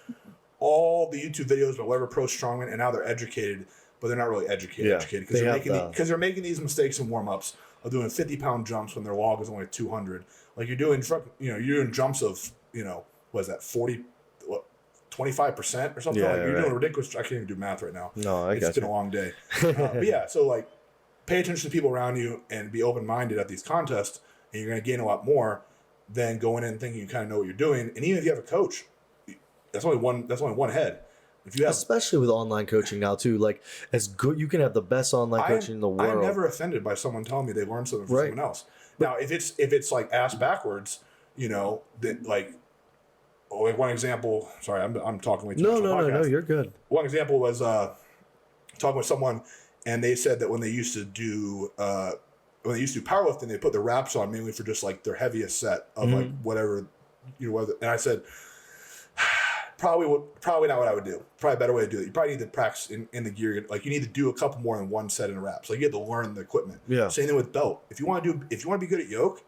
Speaker 2: all the YouTube videos about whatever pro strongman, and now they're educated, but they're not really educated because they're making these mistakes in warm ups of doing 50-pound jumps when their log is only 200. Like you're doing jumps of what is that 25% or something. You're doing ridiculous. I can't even do math right now.
Speaker 1: No,
Speaker 2: it's been a long day. But yeah, so like pay attention to people around you and be open minded at these contests, and you're going to gain a lot more than going in thinking you kind of know what you're doing. And even if you have a coach, that's only one head. If you have,
Speaker 1: especially with online coaching now too, like as good, you can have the best online coaching in the world.
Speaker 2: I'm never offended by someone telling me they learned something from someone else. Now, if it's like ass backwards, that like one example. Sorry, I'm talking way too much.
Speaker 1: No, you're good.
Speaker 2: One example was talking with someone, and they said that when they used to do powerlifting, they put the wraps on mainly for just like their heaviest set of like whatever, and I said, probably not what I would do. Probably a better way to do it. You probably need to practice in the gear. Like you need to do a couple more than one set in wraps. Like you have to learn the equipment.
Speaker 1: Yeah.
Speaker 2: Same thing with belt. If you want to be good at yoke,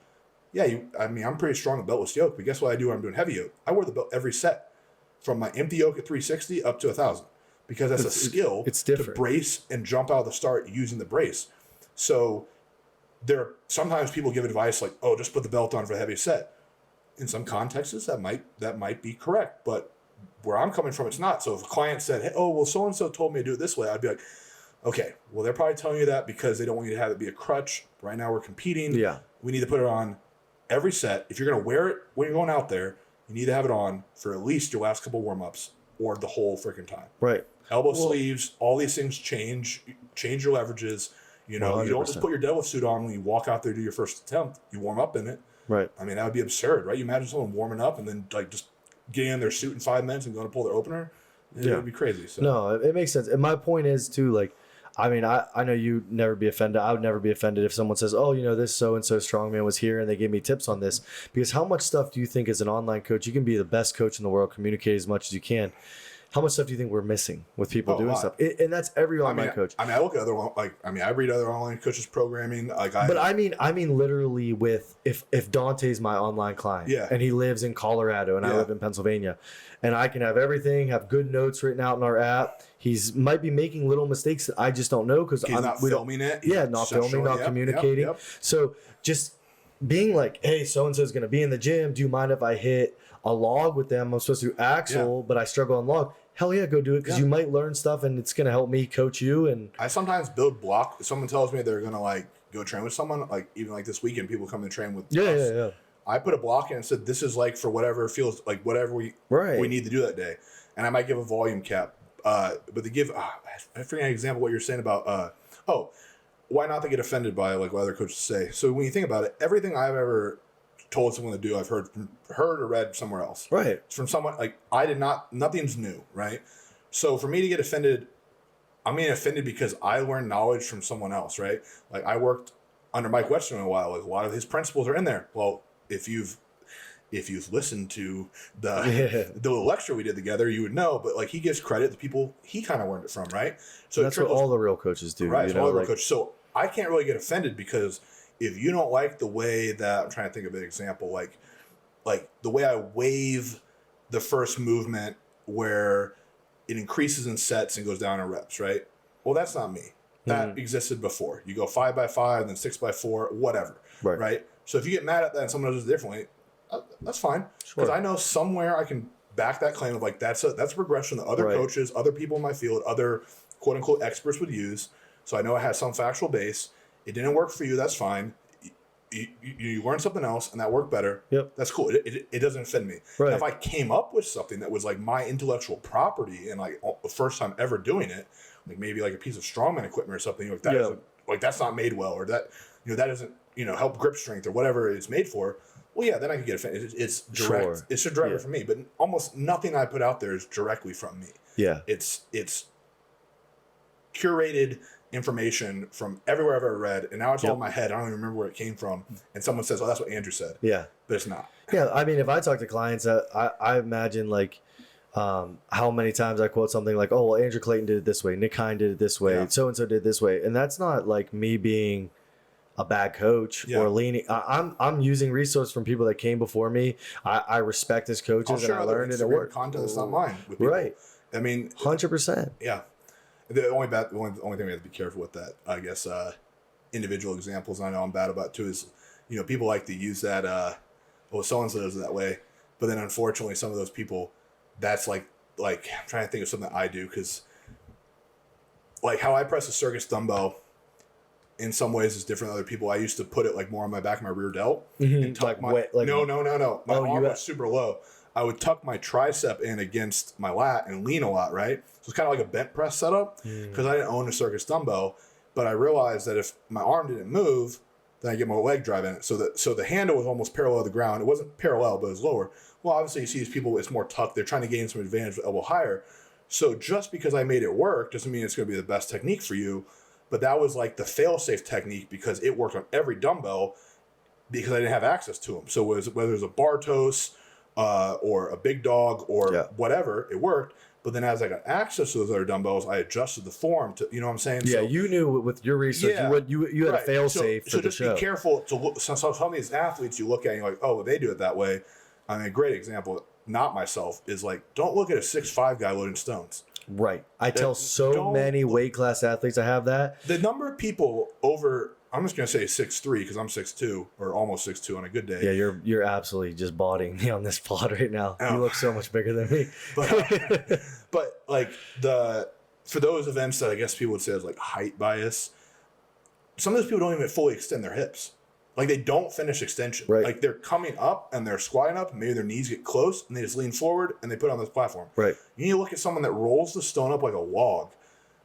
Speaker 2: I'm pretty strong at beltless yoke. But guess what I do when I'm doing heavy yoke? I wear the belt every set, from my empty yoke at 360 up to 1,000, because that's a skill.
Speaker 1: It's different
Speaker 2: to brace and jump out of the start using the brace. So sometimes people give advice like, oh, just put the belt on for the heavy set. In some contexts, that might be correct, but where I'm coming from, it's not. So if a client said, hey, oh, well, so-and-so told me to do it this way, I'd be like, okay, well, they're probably telling you that because they don't want you to have it be a crutch. Right now we're competing.
Speaker 1: Yeah.
Speaker 2: We need to put it on every set. If you're going to wear it when you're going out there, you need to have it on for at least your last couple warm-ups or the whole freaking time.
Speaker 1: Right.
Speaker 2: Elbow sleeves, all these things change your leverages. You
Speaker 1: 100%.
Speaker 2: don't just put your deadlift suit on when you walk out there to do your first attempt. You warm up in it.
Speaker 1: Right.
Speaker 2: I mean, that would be absurd, right? You imagine someone warming up and then like just getting in their suit in 5 minutes and going to pull their opener. It would be crazy. So.
Speaker 1: No, it makes sense. And my point is too, like, I mean, I know you'd never be offended. I would never be offended if someone says, oh, this so-and-so strongman was here and they gave me tips on this. Because how much stuff do you think as an online coach, you can be the best coach in the world, communicate as much as you can. How much stuff do you think we're missing with people doing stuff? And that's every online coach.
Speaker 2: I look at I read other online coaches programming. But
Speaker 1: I mean literally with, if Dante's my online client and he lives in Colorado and I live in Pennsylvania, and I can have everything, have good notes written out in our app. Might be making little mistakes that I just don't know because
Speaker 2: he's not filming it.
Speaker 1: Yeah, not filming, not communicating. So just being like, hey, so-and-so is going to be in the gym. Do you mind if I hit a log with them? I'm supposed to do axle, but I struggle on log. Hell yeah, go do it because you might learn stuff and it's going to help me coach you. And
Speaker 2: I sometimes build block. If someone tells me they're going to like go train with someone, like even like this weekend, people come to train with us.
Speaker 1: Yeah.
Speaker 2: I put a block in and said, this is like for whatever feels like whatever we need to do that day. And I might give a volume cap. But they give, I forget an example of what you're saying about, why not they get offended by like what other coaches say. So when you think about it, everything I've ever told someone to do, I've heard or read somewhere else.
Speaker 1: Right.
Speaker 2: It's from someone like nothing's new, right? So for me to get offended, I'm getting offended because I learned knowledge from someone else, right? Like I worked under Mike Weston in a while, like a lot of his principles are in there. Well, if you've listened to the lecture we did together, you would know. But like he gives credit to people he kind of learned it from, right? So
Speaker 1: that's what all the real coaches do,
Speaker 2: right?
Speaker 1: You know,
Speaker 2: all the real coaches. So I can't really get offended because if you don't like the way that I'm trying to think of an example, like the way I wave the first movement where it increases in sets and goes down in reps, right? Well, that's not me. That existed before. You go 5x5, then 6x4, whatever, right? So if you get mad at that and someone does it differently, that's fine. Because I know somewhere I can back that claim of like that's a progression that other coaches, other people in my field, other quote unquote experts would use. So I know it has some factual base. It didn't work for you. That's fine. You learned something else and that worked better.
Speaker 1: Yep.
Speaker 2: That's cool. It doesn't offend me.
Speaker 1: Right.
Speaker 2: Now, if I came up with something that was like my intellectual property and like the first time ever doing it, like maybe like a piece of strongman equipment or something, like that isn't, like that's not made well, or that that doesn't help grip strength or whatever it's made for. Well, yeah, then I could get offended. It's direct. Sure. It's just directly from me, but almost nothing I put out there is directly from me.
Speaker 1: Yeah.
Speaker 2: It's curated information from everywhere I've ever read, and now it's all in my head. I don't even remember where it came from. And someone says, "Oh, that's what Andrew said."
Speaker 1: Yeah,
Speaker 2: but it's not.
Speaker 1: Yeah, I mean, if I talk to clients, I imagine like how many times I quote something like, "Oh, well, Andrew Clayton did it this way, Nick Hine did it this way, so and so did it this way," and that's not like me being a bad coach or leaning. I'm using resources from people that came before me. I respect as coaches, and I learned it at work.
Speaker 2: Content that's not mine,
Speaker 1: right?
Speaker 2: I mean,
Speaker 1: 100%.
Speaker 2: Yeah. The only thing we have to be careful with that, I guess, individual examples I know I'm bad about too is, people like to use that, so-and-so does it that way. But then unfortunately, some of those people, that's like I'm trying to think of something that I do, because like how I press a circus dumbbell in some ways is different than other people. I used to put it like more on my back of my rear delt. And tuck no. My arm was super low. I would tuck my tricep in against my lat and lean a lot, right? So it's kind of like a bent press setup, because I didn't own a circus dumbbell. But I realized that if my arm didn't move, then I get my leg drive in it. So the handle was almost parallel to the ground. It wasn't parallel, but it was lower. Well, obviously you see these people, it's more tucked. They're trying to gain some advantage with elbow higher. So just because I made it work doesn't mean it's going to be the best technique for you. But that was like the fail-safe technique, because it worked on every dumbbell because I didn't have access to them. So whether it was a Bartos or a big dog or whatever, it worked. But then as I got access to those other dumbbells, I adjusted the form to, you know what I'm saying?
Speaker 1: Yeah, so, you knew with your research, you had a fail-safe for the show. So just
Speaker 2: be careful to look. Some of these athletes you look at and you're like, oh, well, they do it that way. I mean, a great example, not myself, is like, don't look at a 6'5" guy loading stones.
Speaker 1: Right. I tell so many weight class athletes I have that.
Speaker 2: The number of people over, I'm just going to say 6'3", because I'm 6'2", or almost 6'2" on a good day.
Speaker 1: Yeah, you're absolutely just bodying me on this pod right now. You look so much bigger than me.
Speaker 2: But like for those events that I guess people would say is like height bias, some of those people don't even fully extend their hips. Like they don't finish extension.
Speaker 1: Right.
Speaker 2: Like they're coming up and they're squatting up, and maybe their knees get close and they just lean forward and they put it on this platform.
Speaker 1: Right.
Speaker 2: You need to look at someone that rolls the stone up like a log.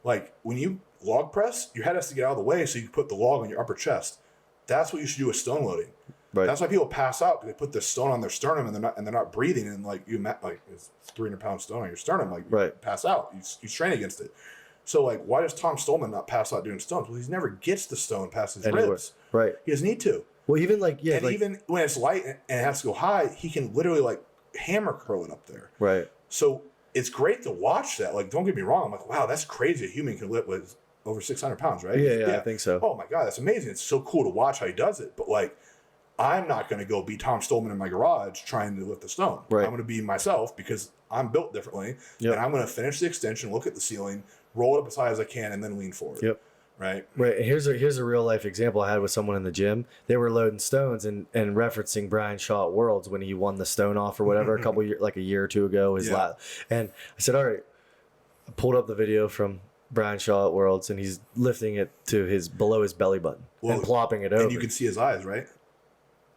Speaker 2: Like when you log press, your head has to get out of the way so you can put the log on your upper chest. That's what you should do with stone loading. Right. That's why people pass out, because they put the stone on their sternum and they're not breathing, and like it's 300-pound stone on your sternum, like you pass out. You strain against it. So like, why does Tom Stolman not pass out doing stones? Well, he never gets the stone past his ribs.
Speaker 1: Right.
Speaker 2: He doesn't need to.
Speaker 1: Well, even
Speaker 2: even when it's light and it has to go high, he can literally like hammer curl it up there.
Speaker 1: Right.
Speaker 2: So it's great to watch that. Like, don't get me wrong. I'm like, wow, that's crazy. A human can lift with over 600 pounds, right?
Speaker 1: Yeah, I think so.
Speaker 2: Oh my God, that's amazing. It's so cool to watch how he does it. But like, I'm not going to go be Tom Stolman in my garage trying to lift a stone. Right. I'm going to be myself, because I'm built differently. Yep. And I'm going to finish the extension, look at the ceiling, roll it up as high as I can, and then lean forward.
Speaker 1: Yep.
Speaker 2: Right.
Speaker 1: And here's a real life example I had with someone in the gym. They were loading stones and referencing Brian Shaw at Worlds when he won the stone off or whatever a couple years, like a year or two ago. And I said, all right, I pulled up the video from Brian Shaw at Worlds, and he's lifting it to below his belly button and plopping it over. And
Speaker 2: you can see his eyes, right?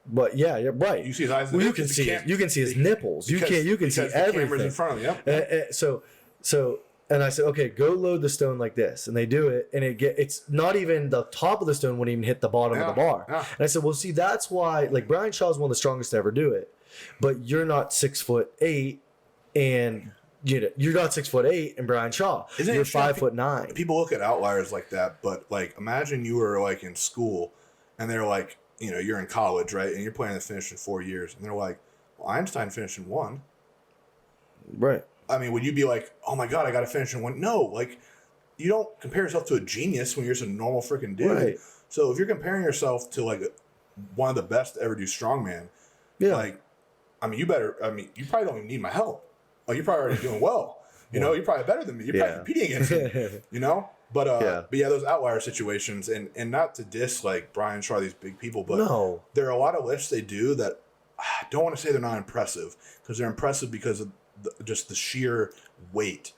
Speaker 1: But yeah, you're right.
Speaker 2: You see his eyes.
Speaker 1: Well, you can see his nipples. You can see everything.
Speaker 2: Camera's in front of him. Yep.
Speaker 1: So. And I said, okay, go load the stone like this. And they do it, and it's not even the top of the stone wouldn't even hit the bottom of the bar. Yeah. And I said, well, see, that's why, like, Brian Shaw's one of the strongest to ever do it. But you're not 6'8", and you're not 6'8", and Brian Shaw. You're 5'9".
Speaker 2: People look at outliers like that, but like, imagine you were like in school and they're like, you know, you're in college, right? And you're planning to finish in 4 years. And they're like, well, Einstein finished in 1.
Speaker 1: Right.
Speaker 2: I mean, would you be like, oh my God, I got to finish in 1? No, like, you don't compare yourself to a genius when you're just a normal freaking dude.
Speaker 1: Right.
Speaker 2: So if you're comparing yourself to like one of the best to ever do strongman, like, I mean, you probably don't even need my help. Like, you're probably already doing well. You know, you're probably better than me. You're probably competing against me. You know? But those outlier situations, and not to diss like Brian Shaw, these big people, but there are a lot of lifts they do that I don't want to say they're not impressive, because they're impressive because of just the sheer weight.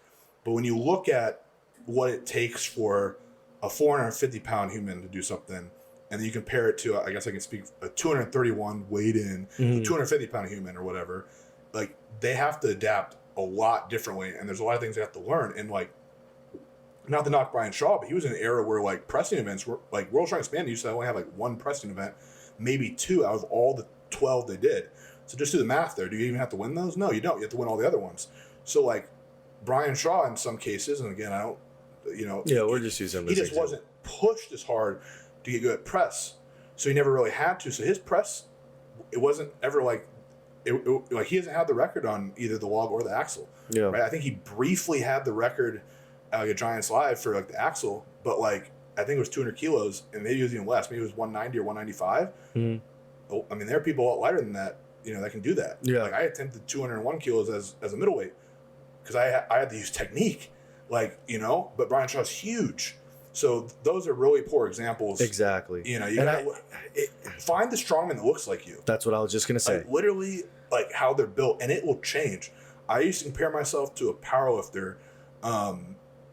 Speaker 2: But when you look at what it takes for a 450-pound human to do something, and then you compare it to, I guess I can speak, a 231 weighed in, 250-pound human or whatever, like, they have to adapt a lot differently, and there's a lot of things they have to learn. And like, not to knock Brian Shaw, but he was in an era where like pressing events were like, World Strongest Man used to only have like 1 pressing event, maybe 2 out of all the 12 they did. So just do the math there. Do you even have to win those? No, you don't. You have to win all the other ones. So like Brian Shaw in some cases, and again, I don't, you know,
Speaker 1: we're just using him.
Speaker 2: He just wasn't pushed as hard to get good at press, so he never really had to. So his press, it wasn't ever like, like he hasn't had the record on either the log or the axle. Yeah, right. I think he briefly had the record at Giants Live for like the axle, but like I think it was 200 kilos, and maybe it was even less. Maybe it was 190 or 195. Oh, I mean, there are people a lot lighter than that, you know, that can do that. Yeah, like I attempted 201 kilos as a middleweight because I had to use technique, like, you know. But Brian Shaw's huge, so those are really poor examples. Exactly. You know, you gotta find the strongman that looks like you.
Speaker 1: That's what I was just gonna say.
Speaker 2: Like, literally, like how they're built, and it will change. I used to compare myself to a powerlifter,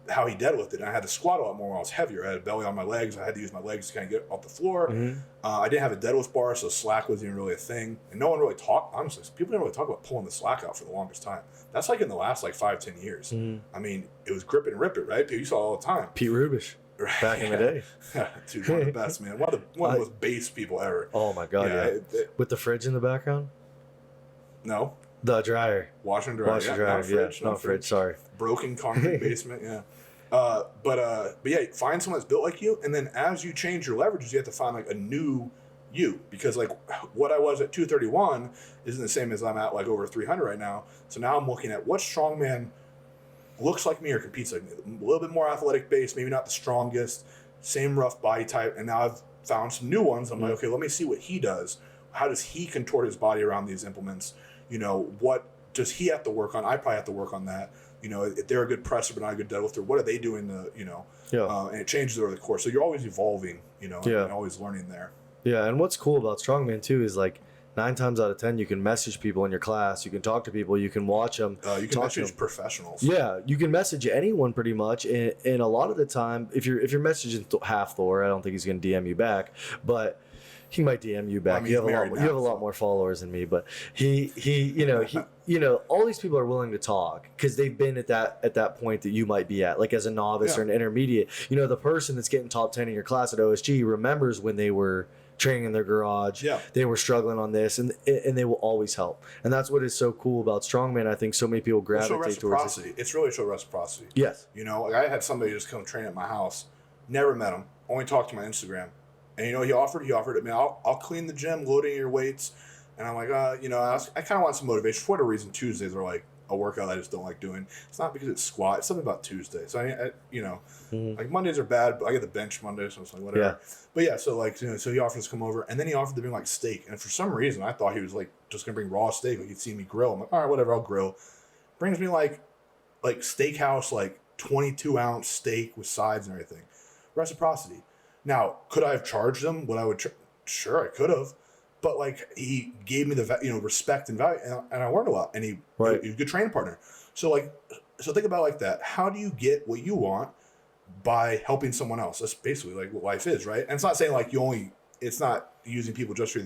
Speaker 2: how he deadlifted, and I had to squat a lot more when I was heavier. I had a belly on my legs. I had to use my legs to kind of get off the floor. I didn't have a deadlift bar, so slack wasn't even really a thing. And no one really talked, honestly, people didn't really talk about pulling the slack out for the longest time. That's like in the last like 5-10 years. I mean, it was grip it and rip it, right? You saw it all the time.
Speaker 1: Pete Rubish. Right. Back in the day.
Speaker 2: Dude, one of the best, man. One of the most base people ever.
Speaker 1: Oh my God, yeah. With the fridge in the background?
Speaker 2: No.
Speaker 1: The dryer.
Speaker 2: Wash and dryer.
Speaker 1: Not fridge, not fridge, sorry.
Speaker 2: Broken concrete basement, yeah. But yeah, find someone that's built like you, and then as you change your leverages, you have to find like a new you, because like what I was at 231 isn't the same as I'm at like over 300 right now. So now I'm looking at what strongman looks like me or competes like me. A little bit more athletic base, maybe not the strongest, same rough body type, and now I've found some new ones. I'm like, okay, let me see what he does. How does he contort his body around these implements? You know, what does he have to work on? I probably have to work on that. You know, if they're a good presser but not a good deadlifter, what are they doing to, you know? And it changes over the course. So you're always evolving, you know, and always learning there.
Speaker 1: Yeah, and what's cool about Strongman too is like 9 times out of 10 you can message people in your class, you can talk to people, you can watch them.
Speaker 2: You can message professionals.
Speaker 1: Yeah, you can message anyone pretty much, and a lot of the time, if you're messaging half Thor, I don't think he's going to DM you back, but he might DM you back. I mean, you have a lot more followers than me, but all these people are willing to talk because they've been at that point that you might be at, like as a novice or an intermediate. You know, the person that's getting top 10 in your class at OSG remembers when they were training in their garage. They were struggling on this, and they will always help. And that's what is so cool about Strongman. I think so many people gravitate towards it.
Speaker 2: It's really show reciprocity.
Speaker 1: Yes.
Speaker 2: You know, like I had somebody just come train at my house, never met him, only talked to my Instagram. And, you know, he offered, I mean, I'll clean the gym, loading your weights. And I'm like, you know, I kind of want some motivation. For whatever reason, Tuesdays are like a workout I just don't like doing. It's not because it's squat. It's something about Tuesday. So, I you know, like Mondays are bad, but I get the bench Monday, so it's like whatever. Yeah. But yeah, so like, you know, so he offered to come over. And then he offered to bring like steak. And for some reason, I thought he was like just going to bring raw steak. Like he'd see me grill. I'm like, all right, whatever, I'll grill. Brings me like steakhouse, like 22-ounce steak with sides and everything. Reciprocity. Now, could I have charged them what I would? Sure, I could have, but like he gave me the respect and value, and I learned a lot. And he was a good training partner. So think about it like that. How do you get what you want by helping someone else? That's basically like what life is, right? And it's not saying like it's not using people just for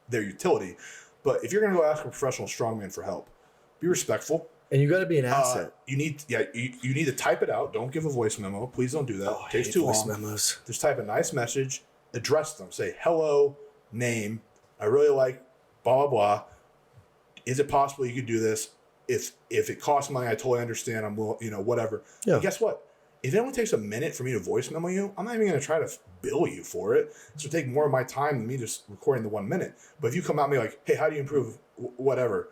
Speaker 2: their utility, but if you're gonna go ask a professional strongman for help, be respectful.
Speaker 1: And you got to be an asset.
Speaker 2: You need to type it out. Don't give a voice memo. Please don't do that. It takes too long.
Speaker 1: Memos.
Speaker 2: Just type a nice message. Address them. Say, hello, name. I really like blah, blah, blah. Is it possible you could do this? If it costs money, I totally understand. I'm, whatever. Yeah. And guess what? if it only takes a minute for me to voice memo you, I'm not even going to try to bill you for it. It's going to take more of my time than me just recording the 1 minute. But if you come at me like, hey, how do you improve whatever?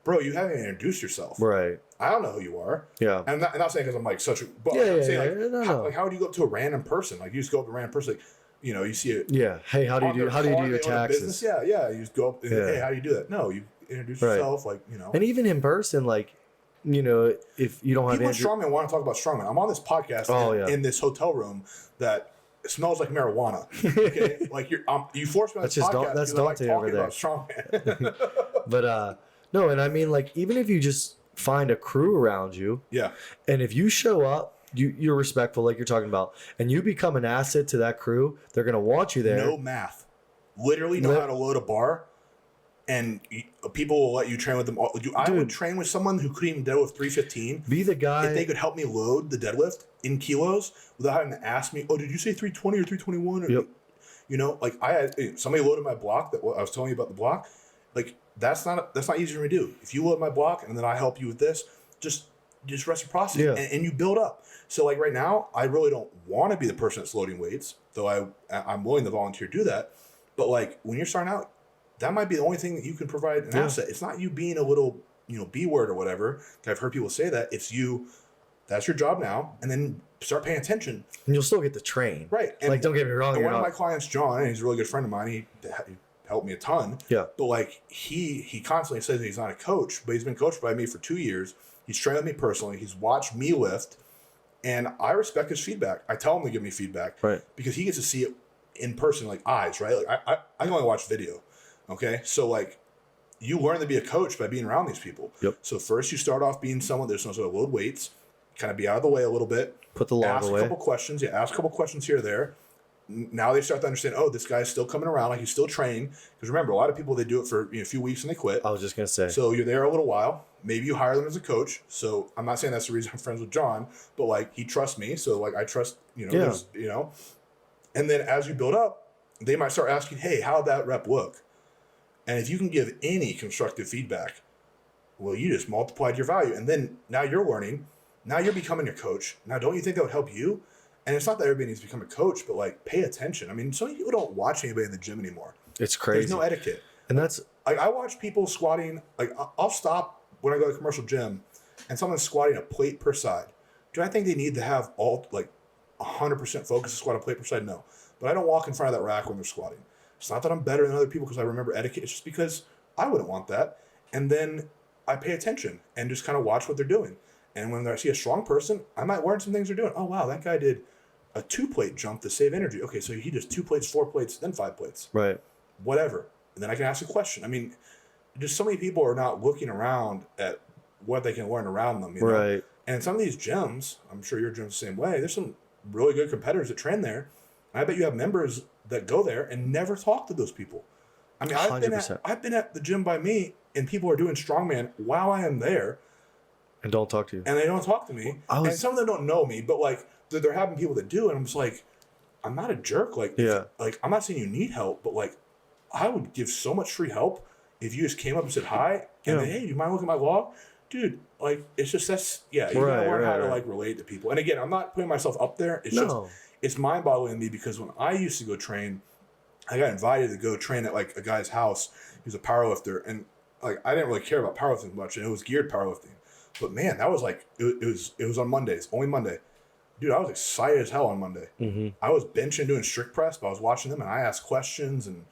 Speaker 2: Bro, you haven't even introduced yourself.
Speaker 1: Right.
Speaker 2: I don't know who you are.
Speaker 1: Yeah.
Speaker 2: And I'm not saying because I'm like such a, but I'm saying like, how would you go up to a random person? Like you just go up to a random person, like, you know, you see it.
Speaker 1: Yeah. Hey, how do you do your taxes?
Speaker 2: Yeah. You just go up and hey, how do you do that? No, you introduce yourself, like, you know.
Speaker 1: And even in person, like, you know, if you don't have
Speaker 2: people in Strongman want to talk about Strongman. I'm on this podcast in this hotel room that smells like marijuana. Okay, like you forced me on this podcast.
Speaker 1: That's Dante over there.
Speaker 2: About Strongman.
Speaker 1: But no, and I mean, like, even if you just find a crew around you, and if you show up, you're respectful, like you're talking about, and you become an asset to that crew, they're gonna want you there.
Speaker 2: No math, literally know how to load a bar. And people will let you train with them. I would train with someone who couldn't even deadlift 315.
Speaker 1: Be the guy.
Speaker 2: If they could help me load the deadlift in kilos without having to ask me, oh, did you say 320 or 321? Or, you know, like I had somebody loaded my block that I was telling you about the block. Like that's not easy for me to do. If you load my block and then I help you with this, just reciprocity and you build up. So like right now, I really don't want to be the person that's loading weights, though I'm willing to volunteer to do that. But like when you're starting out, that might be the only thing that you can provide an asset. It's not you being a little, you know, B word or whatever. I've heard people say that. It's you, that's your job now, and then start paying attention.
Speaker 1: And you'll still get to train.
Speaker 2: Right. And
Speaker 1: like, don't get me wrong.
Speaker 2: And one of my clients, John, and he's a really good friend of mine, he helped me a ton.
Speaker 1: Yeah.
Speaker 2: But like he constantly says that he's not a coach, but he's been coached by me for 2 years. He's trained with me personally. He's watched me lift, and I respect his feedback. I tell him to give me feedback.
Speaker 1: Right.
Speaker 2: Because he gets to see it in person, like eyes, right? Like I can only watch video. Okay, so like you learn to be a coach by being around these people.
Speaker 1: Yep.
Speaker 2: So first you start off being someone that knows how to load weights, kind of be out of the way a little bit.
Speaker 1: Put the log away.
Speaker 2: Ask a couple questions. Yeah, ask a couple questions here or there. Now they start to understand, oh, this guy's still coming around, like he's still trained. Because remember, a lot of people, they do it for a few weeks and they quit.
Speaker 1: I was just going to say.
Speaker 2: So you're there a little while. Maybe you hire them as a coach. So I'm not saying that's the reason I'm friends with John, but like he trusts me. So like I trust, you know. And then as you build up, they might start asking, hey, how'd that rep look? And if you can give any constructive feedback, well, you just multiplied your value. And then now you're learning. Now you're becoming a coach. Now, don't you think that would help you? And it's not that everybody needs to become a coach, but like pay attention. I mean, so many people don't watch anybody in the gym anymore.
Speaker 1: It's crazy.
Speaker 2: There's no etiquette.
Speaker 1: And that's
Speaker 2: like I watch people squatting. Like I'll stop when I go to a commercial gym and someone's squatting a plate per side. Do I think they need to have all like 100% focus to squat a plate per side? No. But I don't walk in front of that rack when they're squatting. It's not that I'm better than other people because I remember etiquette. It's just because I wouldn't want that. And then I pay attention and just kind of watch what they're doing. And when I see a strong person, I might learn some things they're doing. Oh, wow, that guy did a 2-plate jump to save energy. Okay, so he does 2 plates, 4 plates, then 5 plates.
Speaker 1: Right.
Speaker 2: Whatever. And then I can ask a question. I mean, just so many people are not looking around at what they can learn around them. You know?
Speaker 1: Right.
Speaker 2: And some of these gyms, I'm sure your gym's the same way, there's some really good competitors that train there. And I bet you have members that go there and never talk to those people. I mean, I've been at the gym by me, and people are doing strongman while I am there,
Speaker 1: and don't talk to you,
Speaker 2: and they don't talk to me. And some of them don't know me, but like they're having people that do, and I'm just like, I'm not a jerk. Like, like I'm not saying you need help, but like, I would give so much free help if you just came up and said hi, and then, hey, do you mind looking at my log, dude? Like, it's just you gotta learn how to like relate to people. And again, I'm not putting myself up there. It's just. It's mind-boggling to me because when I used to go train, I got invited to go train at like a guy's house. He was a powerlifter, and like I didn't really care about powerlifting much, and it was geared powerlifting. But man, that was like it was on Mondays, only Monday. Dude, I was excited as hell on Monday. Mm-hmm. I was benching doing strict press, but I was watching them and I asked questions and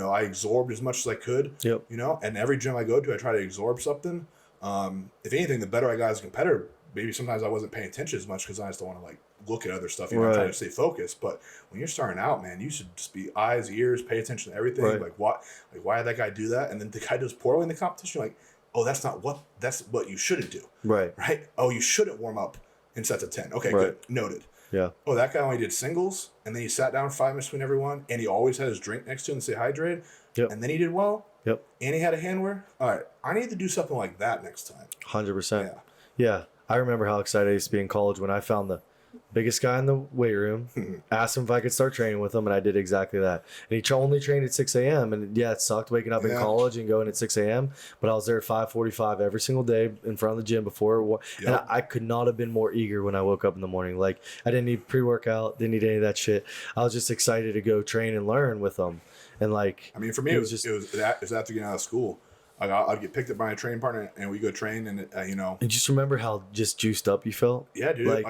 Speaker 2: I absorbed as much as I could.
Speaker 1: Yep.
Speaker 2: And every gym I go to, I try to absorb something. If anything, the better I got as a competitor. Maybe sometimes I wasn't paying attention as much because I just don't want to like look at other stuff. I'm trying to stay focused. But when you're starting out, man, you should just be eyes, ears, pay attention to everything.
Speaker 1: Right.
Speaker 2: Like why did that guy do that? And then the guy does poorly in the competition. You're like, oh, that's what you shouldn't do.
Speaker 1: Right.
Speaker 2: Right. Oh, you shouldn't warm up in sets of 10. Okay, good. Noted.
Speaker 1: Yeah.
Speaker 2: Oh, that guy only did singles, and then he sat down 5 minutes between everyone, and he always had his drink next to him and stay hydrated.
Speaker 1: Yep.
Speaker 2: And then he did well.
Speaker 1: Yep.
Speaker 2: And he had a handwear. All right, I need to do something like that next time.
Speaker 1: 100%. Yeah. I remember how excited I used to be in college when I found biggest guy in the weight room, asked him if I could start training with him, and I did exactly that. And he only trained at 6 a.m. And yeah, it sucked waking up in college and going at 6 a.m. But I was there at 5:45 every single day in front of the gym before. And I could not have been more eager when I woke up in the morning. Like, I didn't need pre-workout, didn't need any of that shit. I was just excited to go train and learn with them. And like,
Speaker 2: I mean, for me, it was after getting out of school. I'd get picked up by a training partner, and we go train, and
Speaker 1: And just remember how just juiced up you felt.
Speaker 2: Yeah, dude.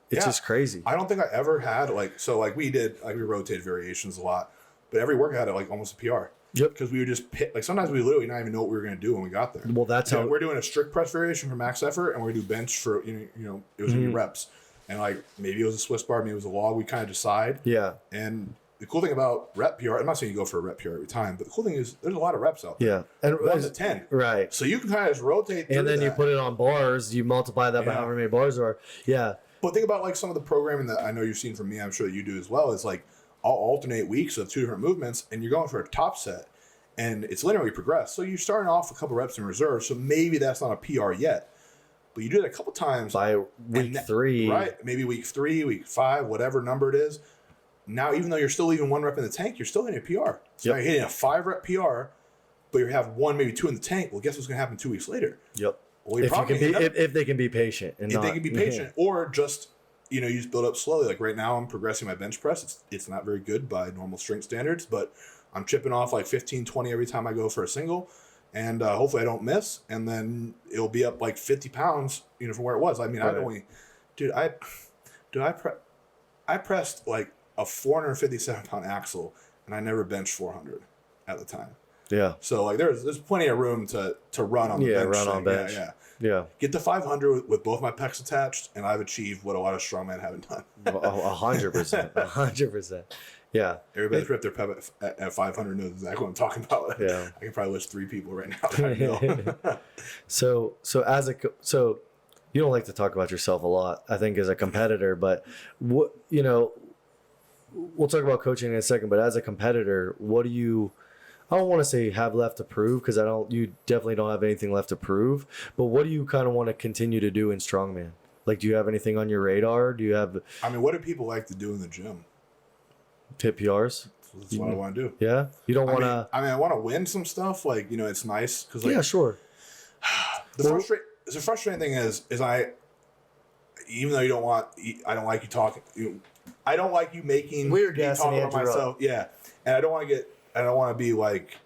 Speaker 1: It's just crazy.
Speaker 2: I don't think I ever had we rotated variations a lot, but every workout had like almost a PR.
Speaker 1: Yep.
Speaker 2: Because we would just pick, like sometimes we literally not even know what we were going to do when we got there.
Speaker 1: Well, that's how
Speaker 2: we're doing a strict press variation for max effort, and we're going to do bench for it was going to be reps, and like maybe it was a Swiss bar, maybe it was a log. We kind of decide.
Speaker 1: Yeah.
Speaker 2: And the cool thing about rep PR, I'm not saying you go for a rep PR every time, but the cool thing is there's a lot of reps out there.
Speaker 1: Yeah. And
Speaker 2: 1 to 10.
Speaker 1: Right.
Speaker 2: So you can kind of just rotate through
Speaker 1: and then
Speaker 2: that.
Speaker 1: you put it on bars, you multiply that by however many bars there are. Yeah.
Speaker 2: But think about like some of the programming that I know you've seen from me, I'm sure that you do as well, is like I'll alternate weeks of 2 different movements, and you're going for a top set, and it's linearly progressed. So you're starting off a couple reps in reserve, so maybe that's not a PR yet. But you do it a couple times.
Speaker 1: By week 3.
Speaker 2: Right. Maybe week 3, week 5, whatever number it is. Now, even though you're still leaving 1 rep in the tank, you're still hitting a PR. So now you're hitting a 5-rep PR, but you have 1, maybe 2 in the tank. Well, guess what's going to happen 2 weeks later?
Speaker 1: Yep.
Speaker 2: Well,
Speaker 1: if they can be patient. And
Speaker 2: if they can be patient. Or just, you just build up slowly. Like right now, I'm progressing my bench press. It's not very good by normal strength standards, but I'm chipping off like 15, 20 every time I go for a single. And hopefully I don't miss. And then it'll be up like 50 pounds, from where it was. I mean, I pressed like a 457-pound axle, and I never benched 400 at the time.
Speaker 1: Yeah.
Speaker 2: So like there's plenty of room to run on the bench.
Speaker 1: Run on bench. Yeah.
Speaker 2: Get to 500 with both my pecs attached, and I've achieved what a lot of strongmen haven't done.
Speaker 1: 100%. 100%. Yeah.
Speaker 2: Everybody's ripped their pep at 500 knows exactly what I'm talking about.
Speaker 1: Yeah.
Speaker 2: I can probably list 3 people right now that I know.
Speaker 1: So you don't like to talk about yourself a lot, I think, as a competitor, but what, we'll talk about coaching in a second, but as a competitor, what do you, I don't want to say have left to prove, because you definitely don't have anything left to prove, but what do you kind of want to continue to do in strongman? Like, do you have anything on your radar? Do you have...
Speaker 2: I mean, what do people like to do in the gym?
Speaker 1: Hit PRs?
Speaker 2: That's what I want to do.
Speaker 1: Yeah? You don't want to...
Speaker 2: I want to win some stuff. Like, it's nice. Cause
Speaker 1: yeah, sure.
Speaker 2: The frustrating thing is even though I don't like you talking... I don't like you making me talk about myself. Yeah. And I don't want to be like,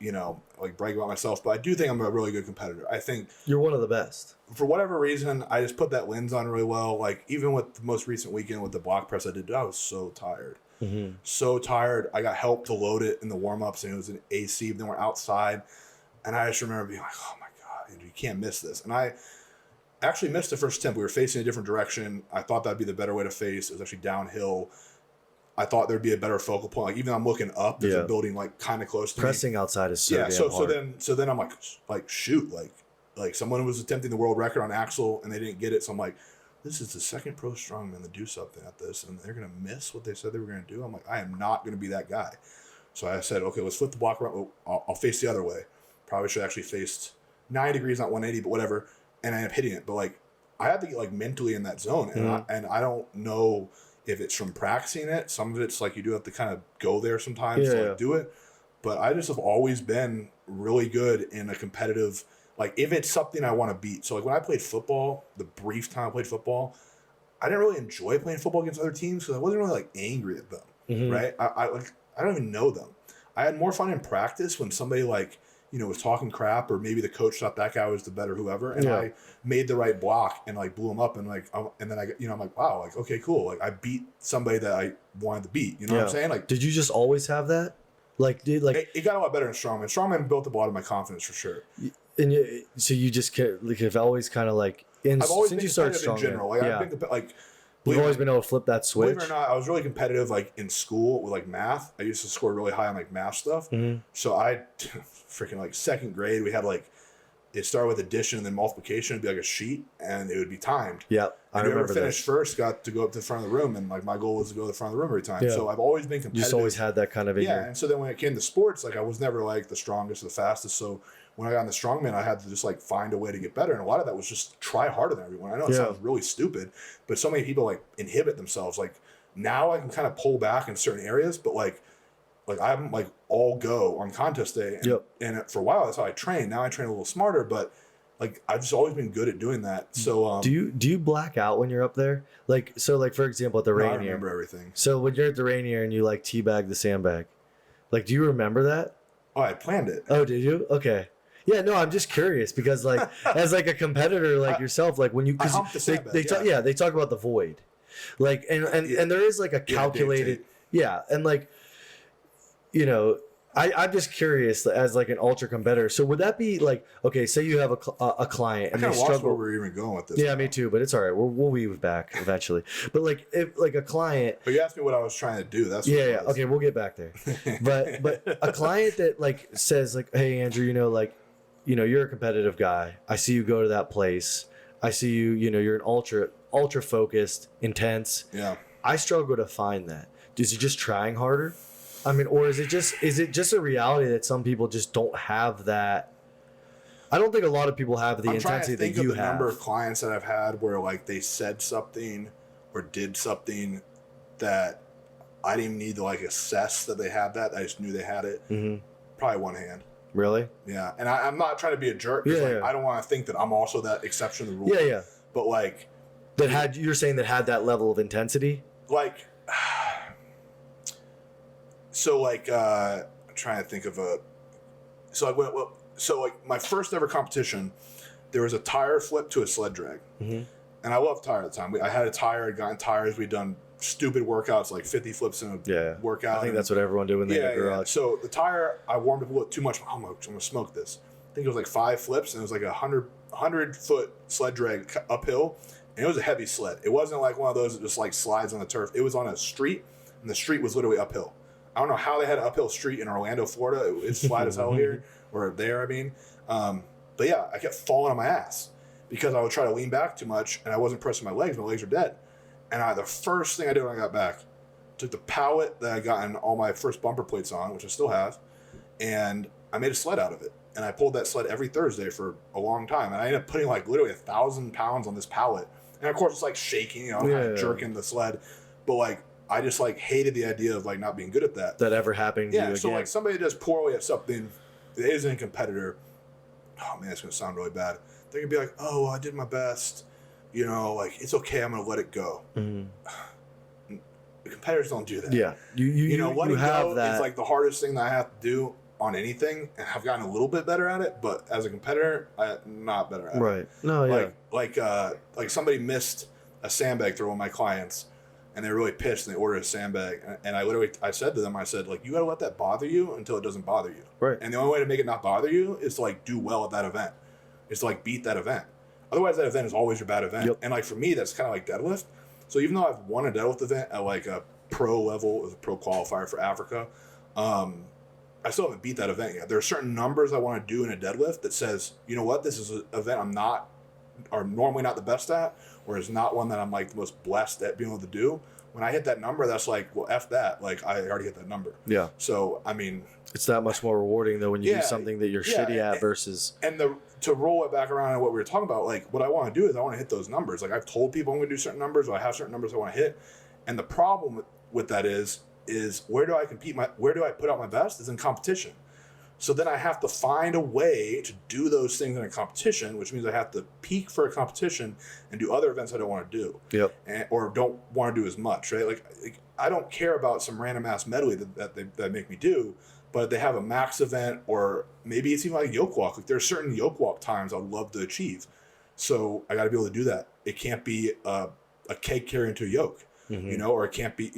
Speaker 2: like bragging about myself, but I do think I'm a really good competitor. I think
Speaker 1: you're one of the best.
Speaker 2: For whatever reason, I just put that lens on really well. Like even with the most recent weekend with the block press I did, I was so tired. Mm-hmm. So tired. I got help to load it in the warm-ups, and it was an AC, but then we're outside. And I just remember being like, oh my God, you can't miss this. And I actually missed the first attempt. We were facing a different direction. I thought that'd be the better way to face. It was actually downhill. I thought there'd be a better focal point. Like even though I'm looking up, there's a building like kind of close to
Speaker 1: pressing
Speaker 2: me.
Speaker 1: Outside is so damn hard.
Speaker 2: So then I'm like shoot, like someone was attempting the world record on axle and they didn't get it. So I'm like, this is the second pro strongman to do something at this, and they're gonna miss what they said they were gonna do. I'm like, I am not gonna be that guy. So I said, okay, let's flip the block around. I'll face the other way. Probably should actually faced 90 degrees, not 180, but whatever. And I ended up hitting it. But like, I had to get like mentally in that zone, and I don't know if it's from practicing it. Some of it's like you do have to kind of go there sometimes to do it. But I just have always been really good in a competitive, like if it's something I want to beat. So like when I played football, the brief time I played football, I didn't really enjoy playing football against other teams because I wasn't really like angry at them, right? I don't even know them. I had more fun in practice when somebody like, was talking crap, or maybe the coach thought that guy was the better whoever, and I made the right block and like blew him up, and like, and then I'm like, wow, like okay, cool, like I beat somebody that I wanted to beat. You know what I'm saying? Like,
Speaker 1: did you just always have that? Like,
Speaker 2: it got a lot better in strongman. Strongman built up a lot of my confidence for sure.
Speaker 1: And so you just have always kind of like
Speaker 2: I've always
Speaker 1: since
Speaker 2: been
Speaker 1: you started
Speaker 2: competitive in general. Like I've been like.
Speaker 1: You've always been able to flip that switch.
Speaker 2: Believe it or not, I was really competitive like in school with like math. I used to score really high on like math stuff. Mm-hmm. So I freaking like second grade, we had like, it started with addition and then multiplication. It'd be like a sheet and it would be timed.
Speaker 1: Yeah.
Speaker 2: And whoever finished first got to go up to the front of the room. And like my goal was to go to the front of the room every time. Yeah. So I've always been competitive.
Speaker 1: You just always had that kind of
Speaker 2: And so then when it came to sports, like I was never like the strongest or the fastest. So when I got in the strongman, I had to just like find a way to get better. And a lot of that was just try harder than everyone. I know it sounds really stupid, but so many people like inhibit themselves. Like now I can kind of pull back in certain areas, but like I'm like all go on contest day. And, and for a while, that's how I train. Now I train a little smarter, but like I've just always been good at doing that. So
Speaker 1: do you black out when you're up there? Like for example at the Rainier.
Speaker 2: I remember everything.
Speaker 1: So when you're at the Rainier and you like teabag the sandbag, like do you remember that?
Speaker 2: Oh, I planned it.
Speaker 1: Oh, did you? Okay. Yeah, no, I'm just curious because like as like a competitor like yourself, like when you because they talk about the void, like and there is like a calculated and like I'm just curious as like an ultra competitor. So would that be like okay? Say you have a client and they struggle.
Speaker 2: Where we're even going with this.
Speaker 1: Yeah, me too. But it's all right. We'll weave back eventually. But like if like a client.
Speaker 2: But you asked me what I was trying to do. That's
Speaker 1: yeah. Okay, we'll get back there. But a client that like says like, hey Andrew, you're a competitive guy. I see you go to that place. I see you. You're an ultra focused, intense.
Speaker 2: Yeah.
Speaker 1: I struggle to find that. Is he just trying harder? I mean, or is it just a reality that some people just don't have that? I don't think a lot of people have the intensity that you have. I'm trying to think of the
Speaker 2: number of clients that I've had where like they said something or did something that I didn't even need to like assess that they had that. I just knew they had it. Mm-hmm. Probably one hand.
Speaker 1: Really?
Speaker 2: Yeah. And I'm not trying to be a jerk. I don't want to think that I'm also that exception to the rule.
Speaker 1: Yeah, yeah.
Speaker 2: But like
Speaker 1: you're saying that had that level of intensity?
Speaker 2: Like so like I'm trying to think of my first ever competition, there was a tire flip to a sled drag. Mm-hmm. And I loved tire at the time. I had a tire, I'd gotten tires, we'd done stupid workouts like 50 flips in a workout.
Speaker 1: I think that's what everyone did when they had a garage.
Speaker 2: So the tire, I warmed up a little too much. I'm gonna smoke this. I think it was like 5 flips and it was like 100-foot sled drag uphill. And it was a heavy sled. It wasn't like one of those that just like slides on the turf. It was on a street and the street was literally uphill. I don't know how they had an uphill street in Orlando, Florida. It's flat as hell here, or there, I mean. But yeah, I kept falling on my ass because I would try to lean back too much and I wasn't pressing my legs. My legs were dead. And the first thing I did when I got back, took the pallet that I got in all my first bumper plates on, which I still have, and I made a sled out of it. And I pulled that sled every Thursday for a long time. And I ended up putting like literally 1,000 pounds on this pallet. And of course it's like shaking, kind of jerking the sled. But like, I just like hated the idea of like not being good at that.
Speaker 1: That ever happened to you again.
Speaker 2: So like somebody does poorly at something that isn't a competitor. Oh man, it's gonna sound really bad. They could be like, "Oh, well, I did my best. Like it's okay. I'm gonna let it go." Mm-hmm. The competitors don't do that.
Speaker 1: Yeah,
Speaker 2: letting go is like the hardest thing that I have to do on anything, and I've gotten a little bit better at it. But as a competitor, I'm not better at it.
Speaker 1: Right? No, yeah.
Speaker 2: Like somebody missed a sandbag throw on my clients. And they're really pissed and they ordered a sandbag. And I said to them, like, you got to let that bother you until it doesn't bother you.
Speaker 1: Right.
Speaker 2: And the only way to make it not bother you is to like do well at that event. Is to like beat that event. Otherwise, that event is always your bad event. Yep. And like for me, that's kind of like deadlift. So even though I've won a deadlift event at like a pro level, as a pro qualifier for Africa, I still haven't beat that event yet. There are certain numbers I want to do in a deadlift that says, you know what, this is an event I'm normally not the best at, or is not one that I'm like the most blessed at being able to do. When I hit that number, that's like, well, F that. Like I already hit that number.
Speaker 1: Yeah.
Speaker 2: So I mean,
Speaker 1: it's that much more rewarding though when you do something that you're shitty at versus.
Speaker 2: And to roll it back around to what we were talking about, like what I want to do is I want to hit those numbers. Like I've told people I'm going to do certain numbers, or I have certain numbers I want to hit. And the problem with that is where do I where do I put out my best is in competition. So then I have to find a way to do those things in a competition, which means I have to peak for a competition and do other events I don't want to do.
Speaker 1: Yep.
Speaker 2: Or don't want to do as much, right? Like I don't care about some random ass medley that make me do, but they have a max event, or maybe it's even like yoke walk. Like there are certain yoke walk times I'd love to achieve. So I got to be able to do that. It can't be a keg carry into a yoke, or it can't be,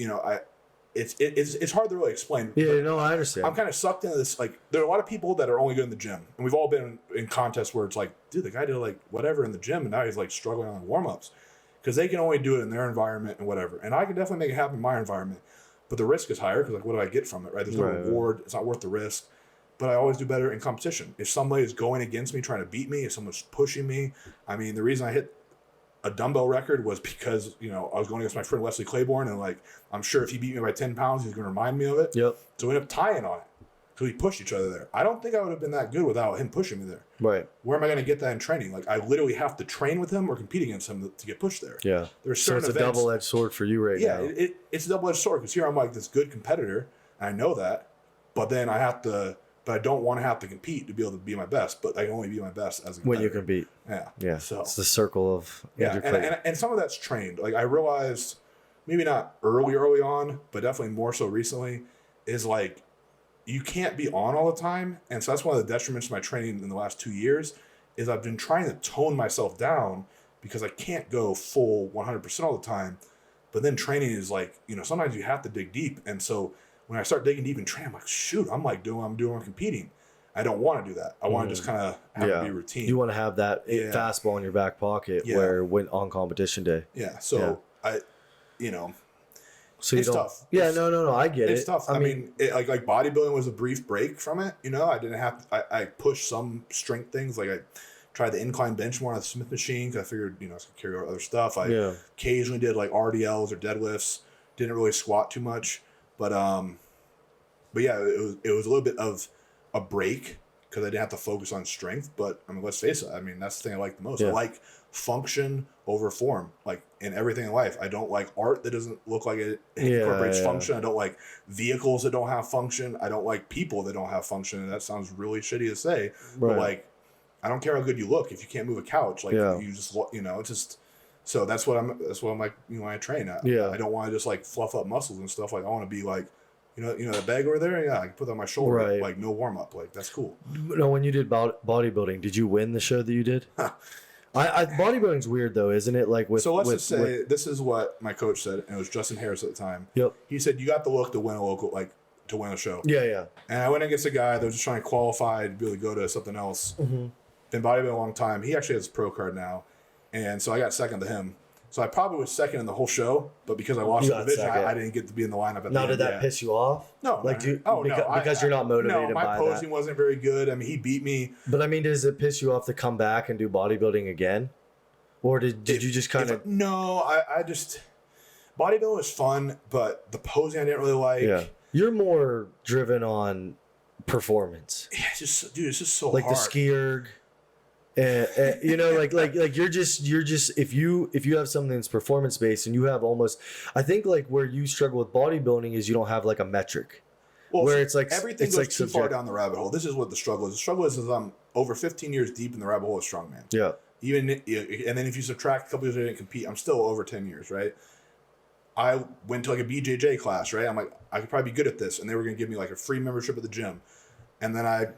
Speaker 2: it's hard to really explain.
Speaker 1: Yeah, no, I understand.
Speaker 2: I'm kind of sucked into this. Like, there are a lot of people that are only good in the gym, and we've all been in contests where it's like, dude, the guy did like whatever in the gym, and now he's like struggling on warm ups because they can only do it in their environment and whatever. And I can definitely make it happen in my environment, but the risk is higher because like, what do I get from it? Right? There's no reward. It's not worth the risk. But I always do better in competition. If somebody is going against me, trying to beat me, if someone's pushing me, I mean, the reason I hit a dumbbell record was because, I was going against my friend Wesley Claiborne, and like, I'm sure if he beat me by 10 pounds, he's going to remind me of it.
Speaker 1: Yep.
Speaker 2: So we ended up tying on it because we pushed each other there. I don't think I would have been that good without him pushing me there.
Speaker 1: Right.
Speaker 2: Where am I going to get that in training? Like, I literally have to train with him or compete against him to get pushed there.
Speaker 1: Yeah.
Speaker 2: There's
Speaker 1: So
Speaker 2: certain
Speaker 1: it's a
Speaker 2: events,
Speaker 1: double-edged sword for you right now.
Speaker 2: Yeah, it's a double-edged sword because here I'm like this good competitor, and I know that, but then but I don't want to have to compete to be able to be my best, but I can only be my best as a competitor.
Speaker 1: When you compete.
Speaker 2: Yeah.
Speaker 1: Yeah.
Speaker 2: So
Speaker 1: it's the circle of Andrew Clayton.
Speaker 2: and some of that's trained. Like, I realized, maybe not early on, but definitely more so recently, is like, you can't be on all the time. And so that's one of the detriments to my training in the last 2 years is I've been trying to tone myself down because I can't go full 100% all the time. But then training is like, sometimes you have to dig deep. And so when I start digging deep in training, I'm like, shoot, I'm competing. I don't want to do that. I want to just kind of have it be routine.
Speaker 1: You want to have that fastball in your back pocket where when on competition day.
Speaker 2: Yeah. So
Speaker 1: So
Speaker 2: it's tough.
Speaker 1: Yeah, no, I get it.
Speaker 2: It's tough. I mean like bodybuilding was a brief break from it. I didn't have to, I pushed some strength things. Like, I tried the incline bench more on the Smith machine because I figured, I could carry over other stuff. I occasionally did like RDLs or deadlifts. Didn't really squat too much. But yeah, it was a little bit of a break because I didn't have to focus on strength. But I mean, let's face it. I mean, that's the thing I like the most. I like function over form, like in everything in life. I don't like art that doesn't look like it incorporates function. I don't like vehicles that don't have function. I don't like people that don't have function. And that sounds really shitty to say, but like, I don't care how good you look if you can't move a couch. Like, you just, it's just. So that's what I'm like, when I train. I don't want to just like fluff up muscles and stuff. Like, I want to be like, the bag over there. Yeah, I can put that on my shoulder. Like, no warm up. Like, that's cool.
Speaker 1: No, when you did bodybuilding, did you win the show that you did? Bodybuilding's weird though, isn't it? Like
Speaker 2: so let's just say this is what my coach said, and it was Justin Harris at the time.
Speaker 1: Yep.
Speaker 2: He said, you got the look to win to win a show.
Speaker 1: Yeah.
Speaker 2: And I went against a guy that was just trying to qualify to be able to go to something else. Mm-hmm. Been bodybuilding a long time. He actually has a pro card now, and so I got second to him. So I probably was second in the whole show, but because I lost the division, I didn't get to be in the lineup at the end.
Speaker 1: Now, did that piss you off?
Speaker 2: No.
Speaker 1: Like, because you're not motivated by that?
Speaker 2: No, my posing wasn't very good. I mean, he beat me.
Speaker 1: But I mean, does it piss you off to come back and do bodybuilding again? Or did you just kind of...
Speaker 2: No, I just... Bodybuilding was fun, but the posing I didn't really like.
Speaker 1: Yeah. You're more driven on performance.
Speaker 2: Yeah, it's just so
Speaker 1: like
Speaker 2: hard.
Speaker 1: Like the ski erg. Like you're just if you have something that's performance based and you have almost, I think like where you struggle with bodybuilding is you don't have like a metric.
Speaker 2: Well,
Speaker 1: where it's like
Speaker 2: everything goes too far down the rabbit hole. This is what the struggle is. The struggle is I'm over 15 years deep in the rabbit hole of strongman.
Speaker 1: Yeah.
Speaker 2: And then if you subtract a couple years I didn't compete, I'm still over 10 years, right? I went to like a BJJ class, right? I'm like, I could probably be good at this, and they were gonna give me like a free membership at the gym, and then I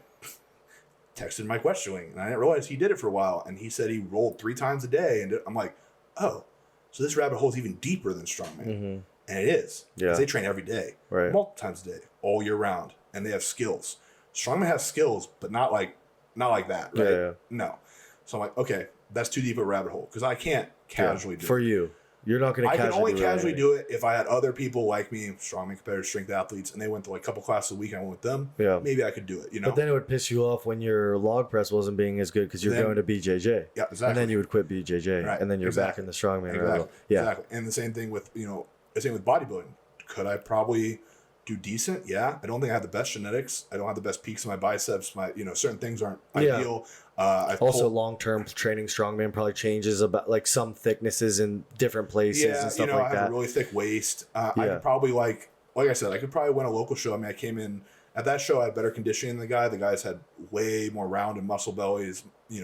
Speaker 2: texted Mike Westerling, and I didn't realize he did it for a while, and he said he rolled 3 times a day, and I'm like, oh, so this rabbit hole is even deeper than strongman, and it is. Yeah, they train every day, multiple times a day, all year round, and they have skills. Strongman has skills, but not like that, right? Yeah. No, so I'm like, okay, that's too deep of a rabbit hole because I can't casually do it.
Speaker 1: For you. You're not going to casually do it. I can only
Speaker 2: casually do it if I had other people like me, strongman competitors, strength athletes, and they went to like a couple classes a week and I went with them. Yeah. Maybe I could do it,
Speaker 1: But then it would piss you off when your log press wasn't being as good because you're going to BJJ.
Speaker 2: Yeah, exactly.
Speaker 1: And then you would quit BJJ. Right. And then you're back in the strongman. Exactly. Yeah.
Speaker 2: Exactly. And the same thing with, bodybuilding. Could I probably do decent? Yeah. I don't think I have the best genetics. I don't have the best peaks in my biceps. My, certain things aren't ideal.
Speaker 1: Also, long-term training strongman probably changes about like some thicknesses in different places and stuff like that.
Speaker 2: I have a really thick waist. I could probably like I said, I could probably win a local show. I mean, I came in at that show. I had better conditioning than the guy. The guys had way more round and muscle bellies. He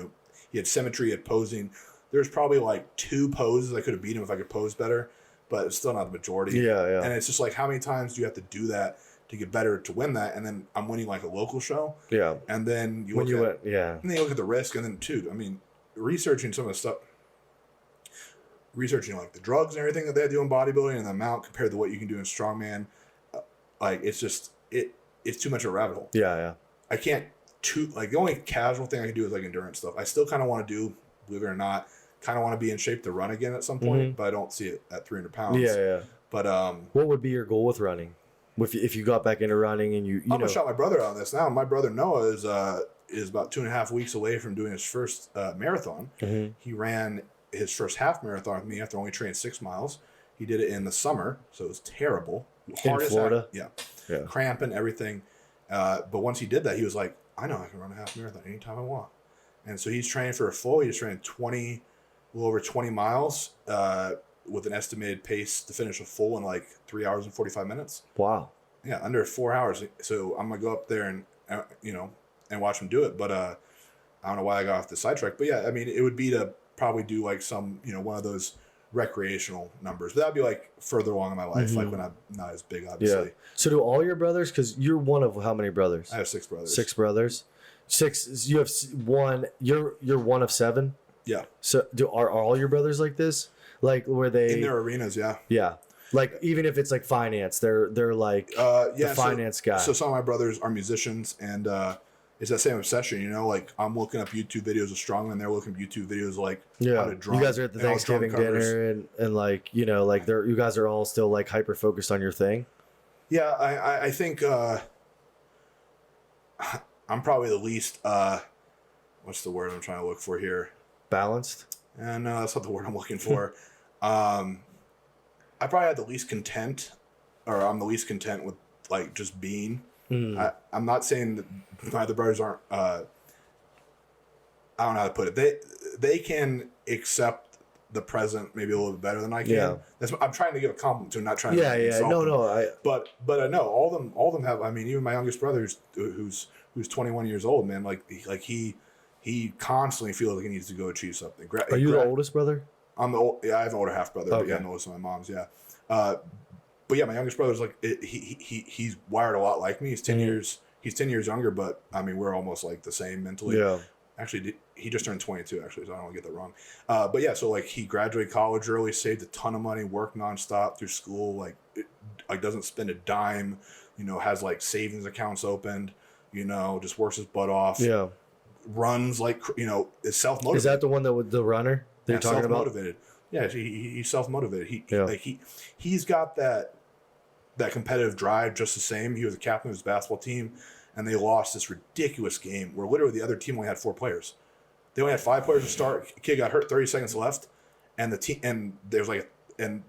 Speaker 2: had symmetry, he had posing. There's probably like 2 poses I could have beat him if I could pose better, but it's still not the majority. Yeah. And it's just like, how many times do you have to do that to get better to win that? And then I'm winning like a local show. Yeah. And then and then you look at the risk, and then researching some of the stuff, like the drugs and everything that they do in bodybuilding and the amount compared to what you can do in strongman, like it's just it's too much of a rabbit hole. Yeah. I can't the only casual thing I can do is like endurance stuff. I still kind of want to do, believe it or not, kind of want to be in shape to run again at some point, but I don't see it at 300 pounds. Yeah. But
Speaker 1: what would be your goal with running? If you got back into running and I'm
Speaker 2: gonna shout my brother out on this now. My brother Noah is about 2.5 weeks away from doing his first marathon. Mm-hmm. He ran his first half marathon with me after only training 6 miles. He did it in the summer, so it was terrible.
Speaker 1: Hard in Florida?
Speaker 2: Yeah. Cramping, everything. But once he did that, he was like, I know I can run a half marathon anytime I want. And so he's training for a full. He's training a little over 20 miles with an estimated pace to finish a full in like 3 hours and 45 minutes.
Speaker 1: Wow.
Speaker 2: Yeah, under 4 hours. So I'm gonna go up there and and watch him do it. But I don't know why I got off the sidetrack. But yeah, I mean, it would be to probably do like some one of those recreational numbers. But that'd be like further along in my life, like when I'm not as big, obviously.
Speaker 1: Yeah. So do all your brothers? Because you're one of how many brothers?
Speaker 2: I have 6 brothers.
Speaker 1: 6 brothers. 6. You have one. You're one of 7.
Speaker 2: Yeah.
Speaker 1: So are all your brothers like this? Like where they
Speaker 2: in their arenas? Yeah.
Speaker 1: Yeah. Like even if it's like finance, they're like the finance guy.
Speaker 2: So some of my brothers are musicians, and it's that same obsession, like I'm looking up YouTube videos of Strongman, they're looking up YouTube videos like how to drum.
Speaker 1: You guys are at the Thanksgiving dinner and like like you guys are all still like hyper focused on your thing.
Speaker 2: Yeah, I think I'm probably the least what's the word I'm trying to look for here? Balanced? No, that's not the word I'm looking for. I probably had the least content, or I'm the least content with like just being. I'm not saying that my other brothers aren't. I don't know how to put it. They can accept the present maybe a little bit better than I can. Yeah. I'm trying to give a compliment to, not trying to insult them. But no, all of them have. I mean, even my youngest brother, who's 21 years old, man. Like he constantly feels like he needs to go achieve something.
Speaker 1: Are you the oldest brother?
Speaker 2: I'm the old. Yeah, I have an older half brother. Okay. But yeah, I'm the oldest of my mom's. Yeah. But yeah, my youngest brother's like he's wired a lot like me. He's 10 years. He's 10 years younger, but I mean we're almost like the same mentally. Yeah. Actually, he just turned 22. Actually, so I don't want to get that wrong. But yeah, so like he graduated college early, saved a ton of money, worked nonstop through school. Like doesn't spend a dime. Has like savings accounts opened. Just works his butt off. Yeah. Runs like is self motivated.
Speaker 1: Is that the one that with the runner that you're talking about?
Speaker 2: Self-motivated. Yeah, he's self-motivated. He's got that competitive drive just the same. He was the captain of his basketball team, and they lost this ridiculous game where literally the other team only had 4 players. They only had 5 players to start. Kid got hurt, 30 seconds left, and the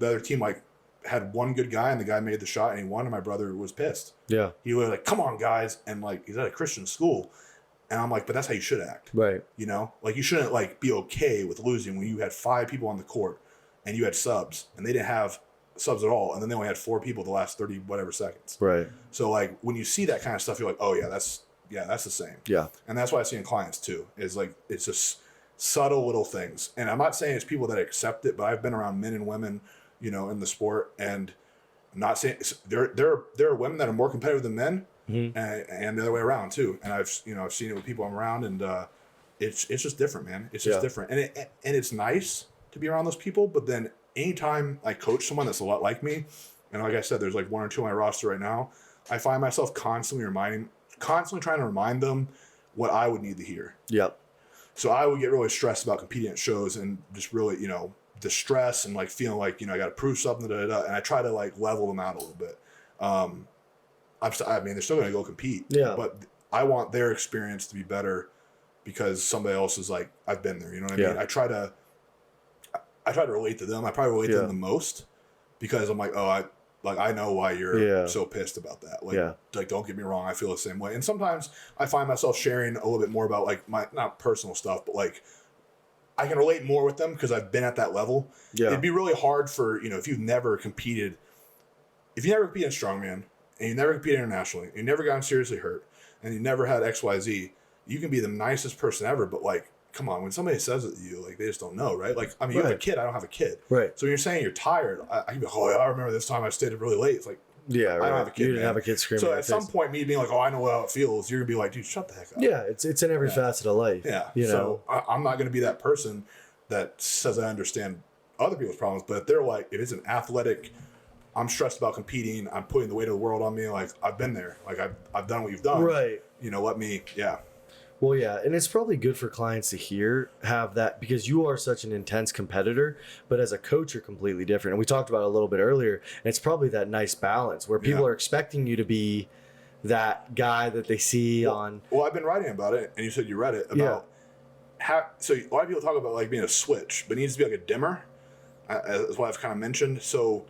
Speaker 2: other team like had one good guy, and the guy made the shot and he won. And my brother was pissed. Yeah, he was like, "Come on, guys!" And like he's at a Christian school. And I'm like, but that's how you should act. Right. Like you shouldn't like be okay with losing when you had 5 people on the court and you had subs and they didn't have subs at all. And then they only had 4 people the last 30 whatever seconds. Right. So like when you see that kind of stuff, you're like, oh yeah, that's the same. Yeah. And that's what I see in clients too, is like, it's just subtle little things. And I'm not saying it's people that accept it, but I've been around men and women, in the sport, and I'm not saying there are women that are more competitive than men. Mm-hmm. And the other way around too, and I've seen it with people I'm around, and it's just different, man. It's just different, and it's nice to be around those people. But then anytime I coach someone that's a lot like me, and like I said, there's like 1 or 2 on my roster right now, I find myself constantly trying to remind them what I would need to hear. Yep. So I would get really stressed about competing at shows and just really the stress and like feeling like I got to prove something, and I try to like level them out a little bit. I mean, they're still going to go compete. Yeah. But I want their experience to be better because somebody else is like, I've been there. You know what I mean? I try to relate to them. I probably relate to them the most because I'm like, I know why you're so pissed about that. Like, don't get me wrong. I feel the same way. And sometimes I find myself sharing a little bit more about like my, not personal stuff, but like I can relate more with them because I've been at that level. Yeah. It'd be really hard for, if you've never competed in Strongman, and you never competed internationally, and you never gotten seriously hurt, and you never had XYZ, you can be the nicest person ever, but like, come on, when somebody says it to you, like they just don't know, right? Like, I mean, you have a kid, I don't have a kid. Right. So when you're saying you're tired, I can be like, I remember this time I stayed up really late. It's like, yeah, right. I don't have a kid. You didn't have a kid screaming. So at some point, me being like, I know how it feels, you're gonna be like, dude, shut the heck up. Yeah, it's in every facet of life. Yeah. So I'm not gonna be that person that says I understand other people's problems, but if they're like, if it's an athletic, I'm stressed about competing, I'm putting the weight of the world on me, like I've been there, like I've done what you've done, right? Let me, well, yeah, and it's probably good for clients to have that, because you are such an intense competitor, but as a coach you're completely different, and we talked about it a little bit earlier, and it's probably that nice balance where people are expecting you to be that guy that they see on. Well, I've been writing about it, and you said you read it about how. So a lot of people talk about like being a switch, but it needs to be like a dimmer. That's what I've kind of mentioned. So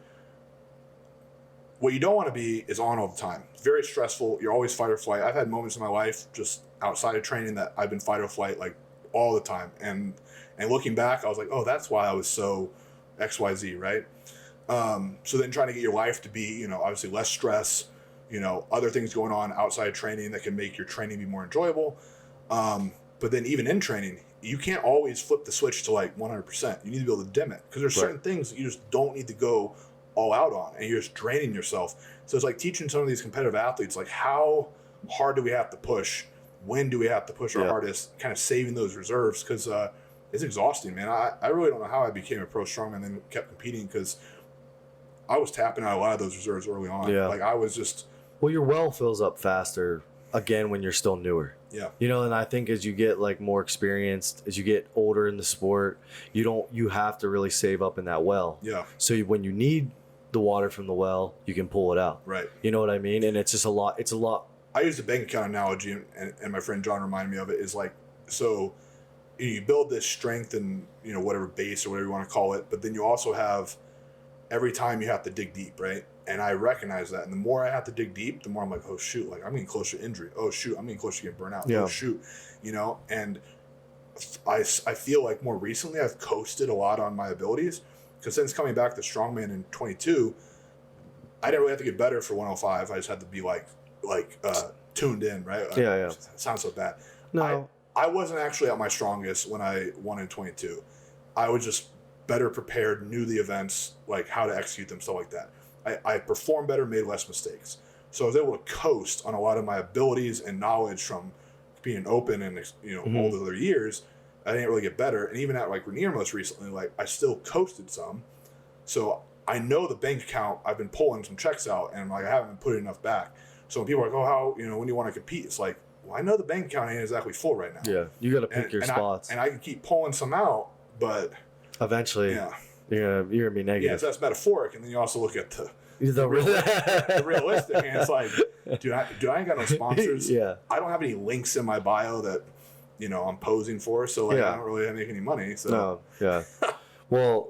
Speaker 2: what you don't want to be is on all the time. It's very stressful. You're always fight or flight. I've had moments in my life just outside of training that I've been fight or flight like all the time. And looking back, I was like, oh, that's why I was so XYZ, right? So then trying to get your life to be, obviously less stress, other things going on outside of training that can make your training be more enjoyable. But then even in training, you can't always flip the switch to like 100%. You need to be able to dim it because there's certain things that you just don't need to go all out on, and you're just draining yourself. So it's like teaching some of these competitive athletes, like how hard do we have to push? When do we have to push our hardest? Kind of saving those reserves because it's exhausting, man. I really don't know how I became a pro strongman and then kept competing because I was tapping out a lot of those reserves early on.
Speaker 1: Yeah.
Speaker 2: Like I was just...
Speaker 1: Well, your well fills up faster, again, when you're still newer.
Speaker 2: Yeah.
Speaker 1: And I think as you get like more experienced, as you get older in the sport, you have to really save up in that well.
Speaker 2: Yeah.
Speaker 1: So when you need the water from the well, you can pull it out.
Speaker 2: Right.
Speaker 1: You know what I mean? And it's just a lot.
Speaker 2: I use the bank account analogy, and my friend John reminded me of it, is like, so you build this strength and, whatever base or whatever you want to call it, but then you also have every time you have to dig deep, right? And I recognize that. And the more I have to dig deep, the more I'm like, oh, shoot, like I'm getting closer to injury. Oh, shoot, I'm getting closer to getting burnt out.
Speaker 1: Yeah.
Speaker 2: Oh, shoot, and I feel like more recently I've coasted a lot on my abilities because since coming back to Strongman in 22, I didn't really have to get better for 105. I just had to be like tuned in, right?
Speaker 1: Yeah.
Speaker 2: It sounds so bad.
Speaker 1: No.
Speaker 2: I wasn't actually at my strongest when I won in 22. I was just better prepared, knew the events, like how to execute them, stuff like that. I performed better, made less mistakes. So I was able to coast on a lot of my abilities and knowledge from being open and all the other years. I didn't really get better. And even at like Rainier most recently, like I still coasted some. So I know the bank account, I've been pulling some checks out and like I haven't been putting enough back. So when people are like, oh, how, when do you want to compete? It's like, well, I know the bank account ain't exactly full right now.
Speaker 1: Yeah. You got to pick your spots.
Speaker 2: I can keep pulling some out, but
Speaker 1: eventually you're going to be negative.
Speaker 2: Yeah, so that's metaphoric. And then you also look at the realistic, and it's like, dude, I ain't got no sponsors.
Speaker 1: Yeah.
Speaker 2: I don't have any links in my bio that, I'm posing for. So like, I don't really make any money. So
Speaker 1: no, yeah. Well,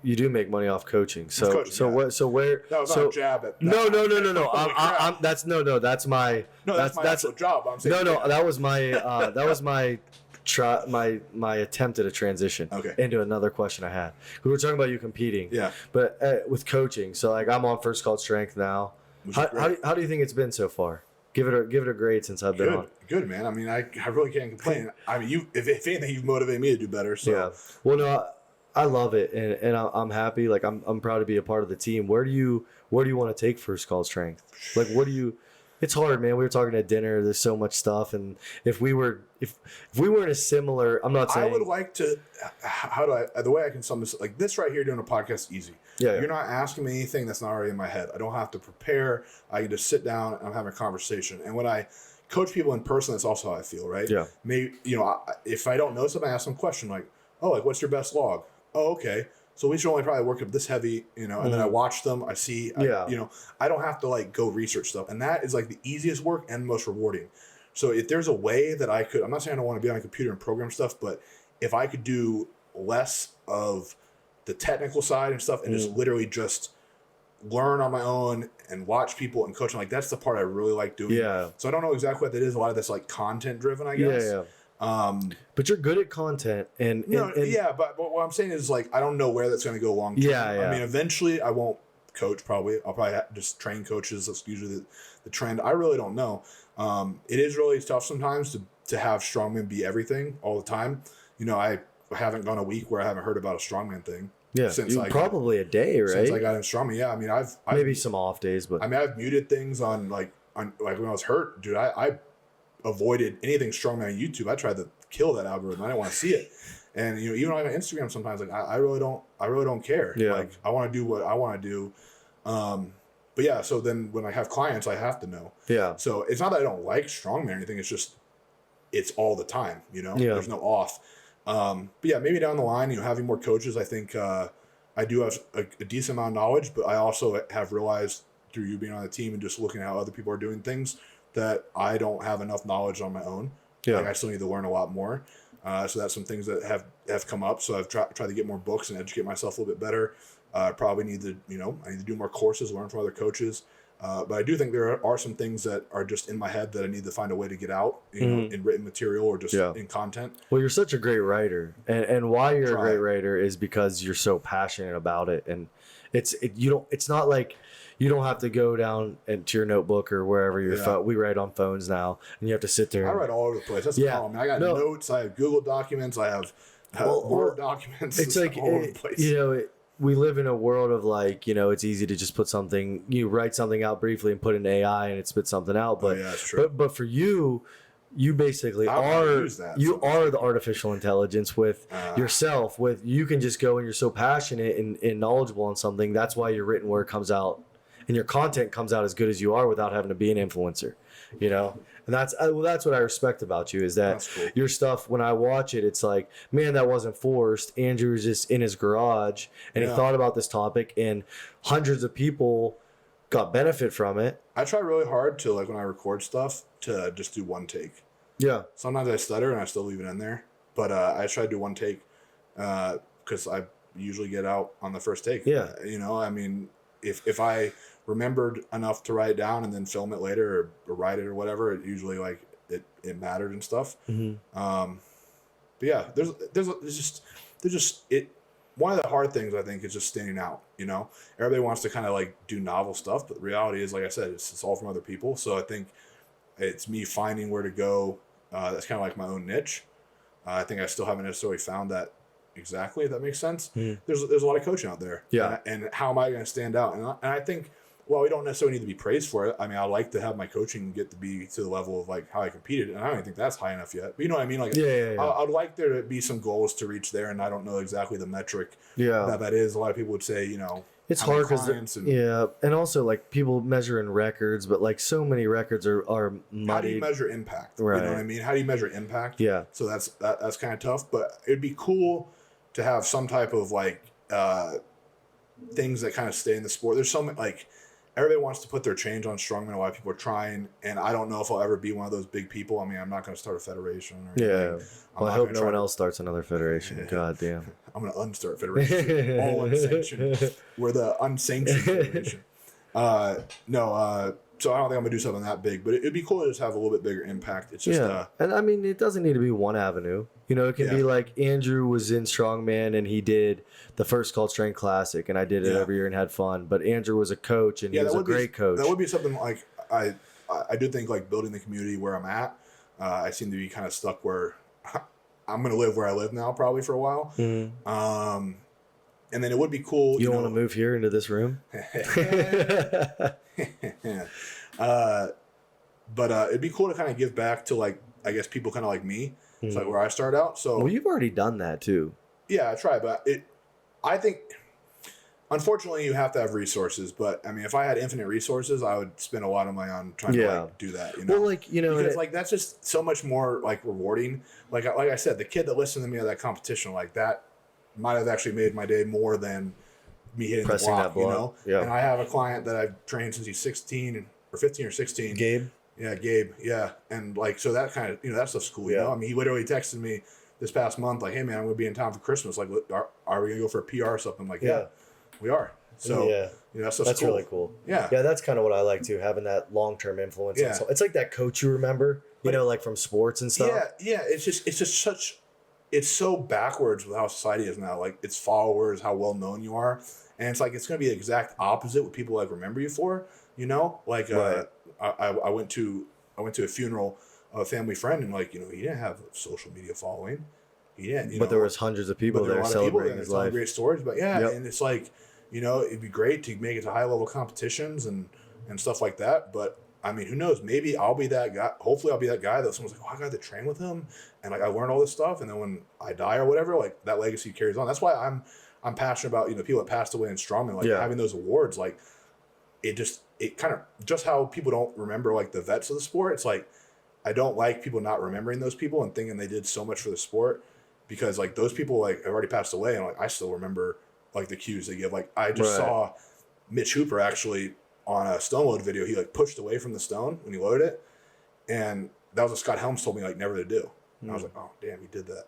Speaker 1: you do make money off coaching. So
Speaker 2: coaching,
Speaker 1: so
Speaker 2: yeah.
Speaker 1: what? So where?
Speaker 2: That was
Speaker 1: so
Speaker 2: not a jab at.
Speaker 1: No. That's That's my.
Speaker 2: That's my actual job. I'm saying
Speaker 1: That was my. My attempt at a transition into another question I had. We were talking about you competing, but with coaching. So like I'm on First Called Strength now. How do you think it's been so far? Give it a grade since I've been on.
Speaker 2: Good, man. I mean, I really can't complain. I mean, if anything, you've motivated me to do better. So.
Speaker 1: Yeah. Well, no, I love it, and I'm happy. Like I'm proud to be a part of the team. Where do you want to take First Called Strength? Like what do you? It's hard, man. We were talking at dinner. There's so much stuff, and if we were in a similar, I'm not saying
Speaker 2: I would like to. The way I can sum this, like this right here, doing a podcast, easy.
Speaker 1: Yeah.
Speaker 2: You're not asking me anything that's not already in my head. I don't have to prepare. I can just sit down and I'm having a conversation. And when I coach people in person, that's also how I feel, right?
Speaker 1: Yeah.
Speaker 2: Maybe if I don't know something, I ask them a question like, "Oh, like what's your best log?" "Oh, okay. So we should only probably work up this heavy, and then I watch them, I see, I don't have to like go research stuff. And that is like the easiest work and most rewarding. So if there's a way that I could, I'm not saying I don't want to be on a computer and program stuff, but if I could do less of the technical side and stuff and just literally just learn on my own and watch people and coach them, like that's the part I really like doing.
Speaker 1: Yeah.
Speaker 2: So I don't know exactly what that is. A lot of that's like content driven, I guess.
Speaker 1: Yeah. But you're good at content, and
Speaker 2: but what I'm saying is like I don't know where that's going to go long term.
Speaker 1: Yeah.
Speaker 2: I mean, eventually I won't coach. Probably I'll probably just train coaches. That's usually the trend. I really don't know. It is really tough sometimes to have strongman be everything all the time. I haven't gone a week where I haven't heard about a strongman thing.
Speaker 1: Yeah,
Speaker 2: since
Speaker 1: probably a day, right?
Speaker 2: Since I got in strongman, yeah. I mean, I've
Speaker 1: maybe some off days, but
Speaker 2: I mean, I've muted things on when I was hurt, dude. I avoided anything strongman on YouTube. I tried to kill that algorithm. I didn't want to see it. And even on Instagram sometimes, like I really don't care.
Speaker 1: Yeah.
Speaker 2: Like I want to do what I want to do. But yeah, so then when I have clients, I have to know. Yeah. So it's not that I don't like strongman or anything. It's just it's all the time. Yeah. There's no off. But yeah, maybe down the line, having more coaches, I think I do have a decent amount of knowledge, but I also have realized through you being on the team and just looking at how other people are doing things that I don't have enough knowledge on my own. Yeah. Like I still need to learn a lot more. So that's some things that have come up. So I've tried to get more books and educate myself a little bit better. Probably need to, I need to do more courses, learn from other coaches. But I do think there are some things that are just in my head that I need to find a way to get out, in written material or just in content.
Speaker 1: Well, you're such a great writer, and why you're a great writer is because you're so passionate about it, and it's not like you don't have to go down into your notebook or wherever your phone. We write on phones now, and you have to sit there.
Speaker 2: I write all over the place. That's the problem. I got notes. I have Google documents. I have Word documents.
Speaker 1: It's like
Speaker 2: all over the place.
Speaker 1: We live in a world of it's easy to just put something, you write something out briefly and put in AI and it spits something out. But
Speaker 2: that's true.
Speaker 1: But for you basically are the artificial intelligence with yourself. You can just go and you're so passionate and knowledgeable on something. That's why your written word comes out and your content comes out as good as you are without having to be an influencer. And that's what I respect about you is that
Speaker 2: cool.
Speaker 1: Your stuff, when I watch it, it's like, man, that wasn't forced. Andrew was just in his garage and he thought about this topic and hundreds of people got benefit from it.
Speaker 2: I try really hard to, when I record stuff, to just do one take.
Speaker 1: Yeah.
Speaker 2: Sometimes I stutter and I still leave it in there. But I try to do one take because I usually get out on the first take.
Speaker 1: Yeah.
Speaker 2: If I remembered enough to write it down and then film it later or write it or whatever, it usually it mattered and stuff.
Speaker 1: Mm-hmm.
Speaker 2: But yeah, there's just one of the hard things I think is just standing out. Everybody wants to kind of do novel stuff, but the reality is, like I said, it's all from other people. So I think it's me finding where to go. That's kind of like my own niche. I think I still haven't necessarily found that exactly, if that makes sense. There's a lot of coaching out there.
Speaker 1: Yeah.
Speaker 2: And how am I going to stand out? And I think, well, we don't necessarily need to be praised for it. I mean, I like to have my coaching get to be to the level of how I competed, and I don't even think that's high enough yet. But you know what I mean? I'd like there to be some goals to reach there, and I don't know exactly the metric that is. A lot of people would say,
Speaker 1: it's hard because and also people measure in records, but so many records are muddied.
Speaker 2: How do you measure impact?
Speaker 1: Right.
Speaker 2: You know what I mean? How do you measure impact?
Speaker 1: Yeah.
Speaker 2: So that's kind of tough, but it'd be cool to have some type of things that kind of stay in the sport. There's so many everybody wants to put their change on strongman. A lot of people are trying, and I don't know if I'll ever be one of those big people. I mean, I'm not going to start a federation.
Speaker 1: Well, I hope no one else starts another federation. God damn.
Speaker 2: I'm going to unstart federation. All unsanctioned. We're the unsanctioned federation. So I don't think I'm going to do something that big, but it'd be cool to just have a little bit bigger impact. It's just
Speaker 1: and I mean, it doesn't need to be one avenue. It can be like Andrew was in Strongman and he did the first Called Strength Classic, and I did it every year and had fun. But Andrew was a coach, and he was a great coach.
Speaker 2: That would be something I do think building the community where I'm at. I seem to be kind of stuck where I'm going to live where I live now, probably for a while.
Speaker 1: Mm-hmm.
Speaker 2: And then it would be cool.
Speaker 1: You don't want to move here into this room?
Speaker 2: But it'd be cool to kind of give back to I guess people kind of like me. It's where I start out. So
Speaker 1: well, you've already done that too.
Speaker 2: Yeah, I try, but I think unfortunately you have to have resources. But I mean, if I had infinite resources, I would spend a lot of money on trying to do that.
Speaker 1: Well,
Speaker 2: because that's just so much more rewarding. Like I said, the kid that listened to me at that competition, that might have actually made my day more than me hitting
Speaker 1: pressing
Speaker 2: the
Speaker 1: that
Speaker 2: block.
Speaker 1: Yeah.
Speaker 2: And I have a client that I've trained since he's 16 or 15 or 16.
Speaker 1: Gabe.
Speaker 2: Yeah, Gabe. Yeah, and so that kind of that stuff's cool. You know, I mean, he literally texted me this past month hey man, I'm gonna be in town for Christmas. Are we gonna go for a PR or something? I'm like, yeah, we are. So that's cool.
Speaker 1: Really cool.
Speaker 2: Yeah,
Speaker 1: that's kind of what I like too, having that long term influence.
Speaker 2: Yeah,
Speaker 1: it's like that coach you remember, from sports and stuff.
Speaker 2: Yeah. It's just such. It's so backwards with how society is now. It's followers, how well known you are, and it's it's gonna be the exact opposite what people remember you for. Right. I went to a funeral of a family friend, and he didn't have a social media following. He didn't.
Speaker 1: But there was hundreds of people there celebrating his life.
Speaker 2: Great stories, but and it's it'd be great to make it to high level competitions and stuff like that. But I mean, who knows? Maybe I'll be that guy. Hopefully, I'll be that guy that someone's I got to train with him, and I learned all this stuff, and then when I die or whatever, that legacy carries on. That's why I'm passionate about people that passed away in Strongman, having those awards, it kind of just how people don't remember the vets of the sport. It's I don't like people not remembering those people and thinking they did so much for the sport, because those people have already passed away, and I still remember the cues they give. I just saw Mitch Hooper actually on a stone load video. He pushed away from the stone when he loaded it, and that was what Scott Helms told me never to do. And I was like, oh, damn, he did that.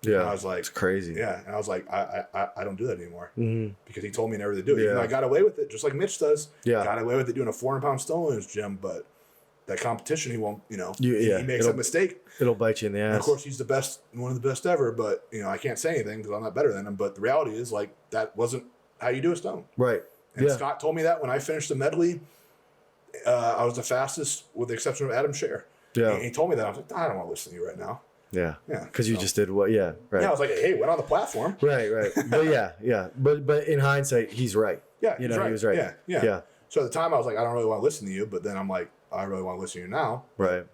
Speaker 1: Yeah.
Speaker 2: And I was like,
Speaker 1: it's crazy.
Speaker 2: Yeah. And I was like, I don't do that anymore.
Speaker 1: Mm-hmm.
Speaker 2: Because he told me never to do it.
Speaker 1: Yeah.
Speaker 2: Even though I got away with it, just like Mitch does.
Speaker 1: Yeah.
Speaker 2: Got away with it doing a 400-pound stone in his gym, but that competition, he won't, he makes a mistake.
Speaker 1: It'll bite you in the ass.
Speaker 2: And of course, he's the best, one of the best ever, but, I can't say anything because I'm not better than him. But the reality is, like, that wasn't how you do a stone.
Speaker 1: Right.
Speaker 2: And Scott told me that when I finished the medley, I was the fastest with the exception of Adam Scher.
Speaker 1: Yeah.
Speaker 2: And he told me that. I was like, I don't want to listen to you right now.
Speaker 1: Yeah.
Speaker 2: Yeah.
Speaker 1: Because you just did what? Yeah. Right.
Speaker 2: Yeah. I was like, hey, went on the platform.
Speaker 1: Right. But yeah. But in hindsight, he's right.
Speaker 2: Yeah.
Speaker 1: He was right.
Speaker 2: Yeah. So at the time, I was like, I don't really want to listen to you. But then I'm like, I really want to listen to you now.
Speaker 1: Right.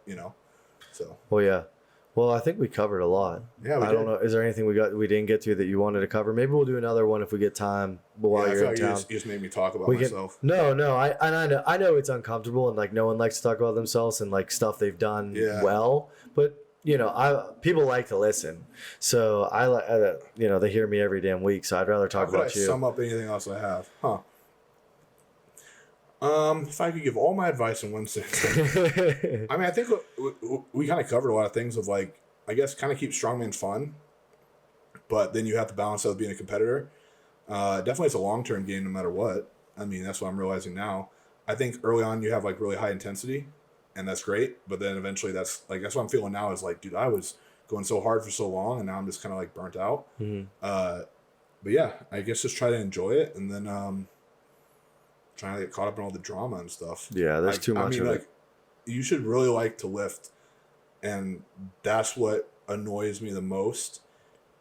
Speaker 2: So.
Speaker 1: Well, yeah. Well, I think we covered a lot.
Speaker 2: Yeah,
Speaker 1: I don't know. Is there anything we didn't get to that you wanted to cover? Maybe we'll do another one if we get time while you're in town.
Speaker 2: You just made me talk about myself.
Speaker 1: No. I know it's uncomfortable and like no one likes to talk about themselves and like stuff they've done well. But people like to listen. So they hear me every damn week. So I'd rather talk about you.
Speaker 2: Sum up anything else I have, huh? If I could give all my advice in one sentence, I mean, I think we kind of covered a lot of things of like, I guess, kind of keep strongman fun, but then you have to balance out with being a competitor. Definitely, it's a long-term game no matter what. I mean, that's what I'm realizing now. I think early on you have like really high intensity, and that's great. But then eventually, that's what I'm feeling now. Is like, dude, I was going so hard for so long, and now I'm just kind of like burnt out.
Speaker 1: Mm-hmm.
Speaker 2: But yeah, I guess just try to enjoy it, and then trying to get caught up in all the drama and stuff.
Speaker 1: Yeah, there's too much of it.
Speaker 2: You should really like to lift, and that's what annoys me the most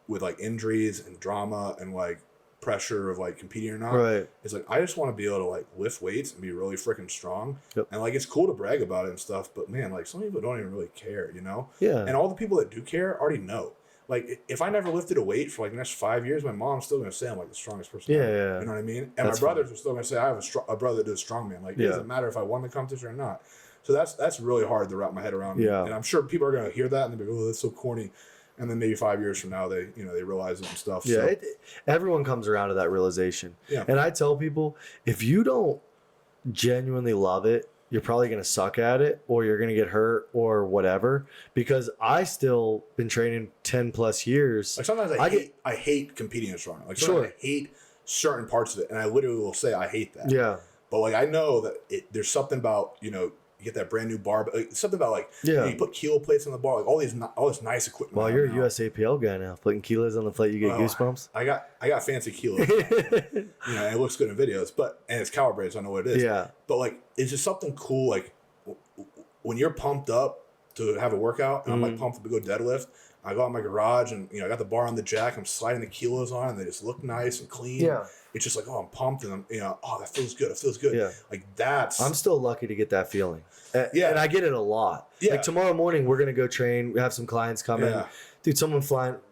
Speaker 2: with like injuries and drama and like pressure of like competing or not.
Speaker 1: Right.
Speaker 2: It's like I just want to be able to like lift weights and be really freaking strong.
Speaker 1: Yep.
Speaker 2: And like it's cool to brag about it and stuff, but man, like some people don't even really care,
Speaker 1: Yeah.
Speaker 2: And all the people that do care already know. Like, if I never lifted a weight for like the next 5 years, my mom's still going to say I'm like the strongest person ever.
Speaker 1: Yeah.
Speaker 2: You know what I mean? And my brothers are still going to say I have a brother that does strongman. Like, it doesn't matter if I won the competition or not. So that's really hard to wrap my head around.
Speaker 1: Yeah.
Speaker 2: And I'm sure people are going to hear that and they'll be like, oh, that's so corny. And then maybe 5 years from now, they realize it and stuff.
Speaker 1: Yeah.
Speaker 2: So.
Speaker 1: Everyone comes around to that realization.
Speaker 2: Yeah.
Speaker 1: And I tell people, if you don't genuinely love it, you're probably going to suck at it or you're going to get hurt or whatever, because I still been training 10 plus years.
Speaker 2: Like sometimes I hate competing in strongman. Like
Speaker 1: sure.
Speaker 2: I hate certain parts of it. And I literally will say I hate that.
Speaker 1: Yeah.
Speaker 2: But like, I know that there's something about, you get that brand new bar, something about like, you put kilo plates on the bar, like all this nice equipment.
Speaker 1: Well, you're a USAPL guy now. Putting kilos on the plate, you get goosebumps.
Speaker 2: I got fancy kilos. It looks good in videos, and it's calibrated, so I know what it is.
Speaker 1: Yeah.
Speaker 2: But like, it's just something cool. Like when you're pumped up to have a workout, and I'm like pumped up to go deadlift. I go out in my garage and I got the bar on the jack. I'm sliding the kilos on, and they just look nice and clean.
Speaker 1: Yeah.
Speaker 2: It's just like, oh, I'm pumped, and I'm that feels good. It feels good.
Speaker 1: Yeah.
Speaker 2: Like that's.
Speaker 1: I'm still lucky to get that feeling.
Speaker 2: Yeah.
Speaker 1: And I get it a lot.
Speaker 2: Yeah.
Speaker 1: Like tomorrow morning, we're gonna go train. We have some clients coming.
Speaker 2: Yeah.
Speaker 1: Dude,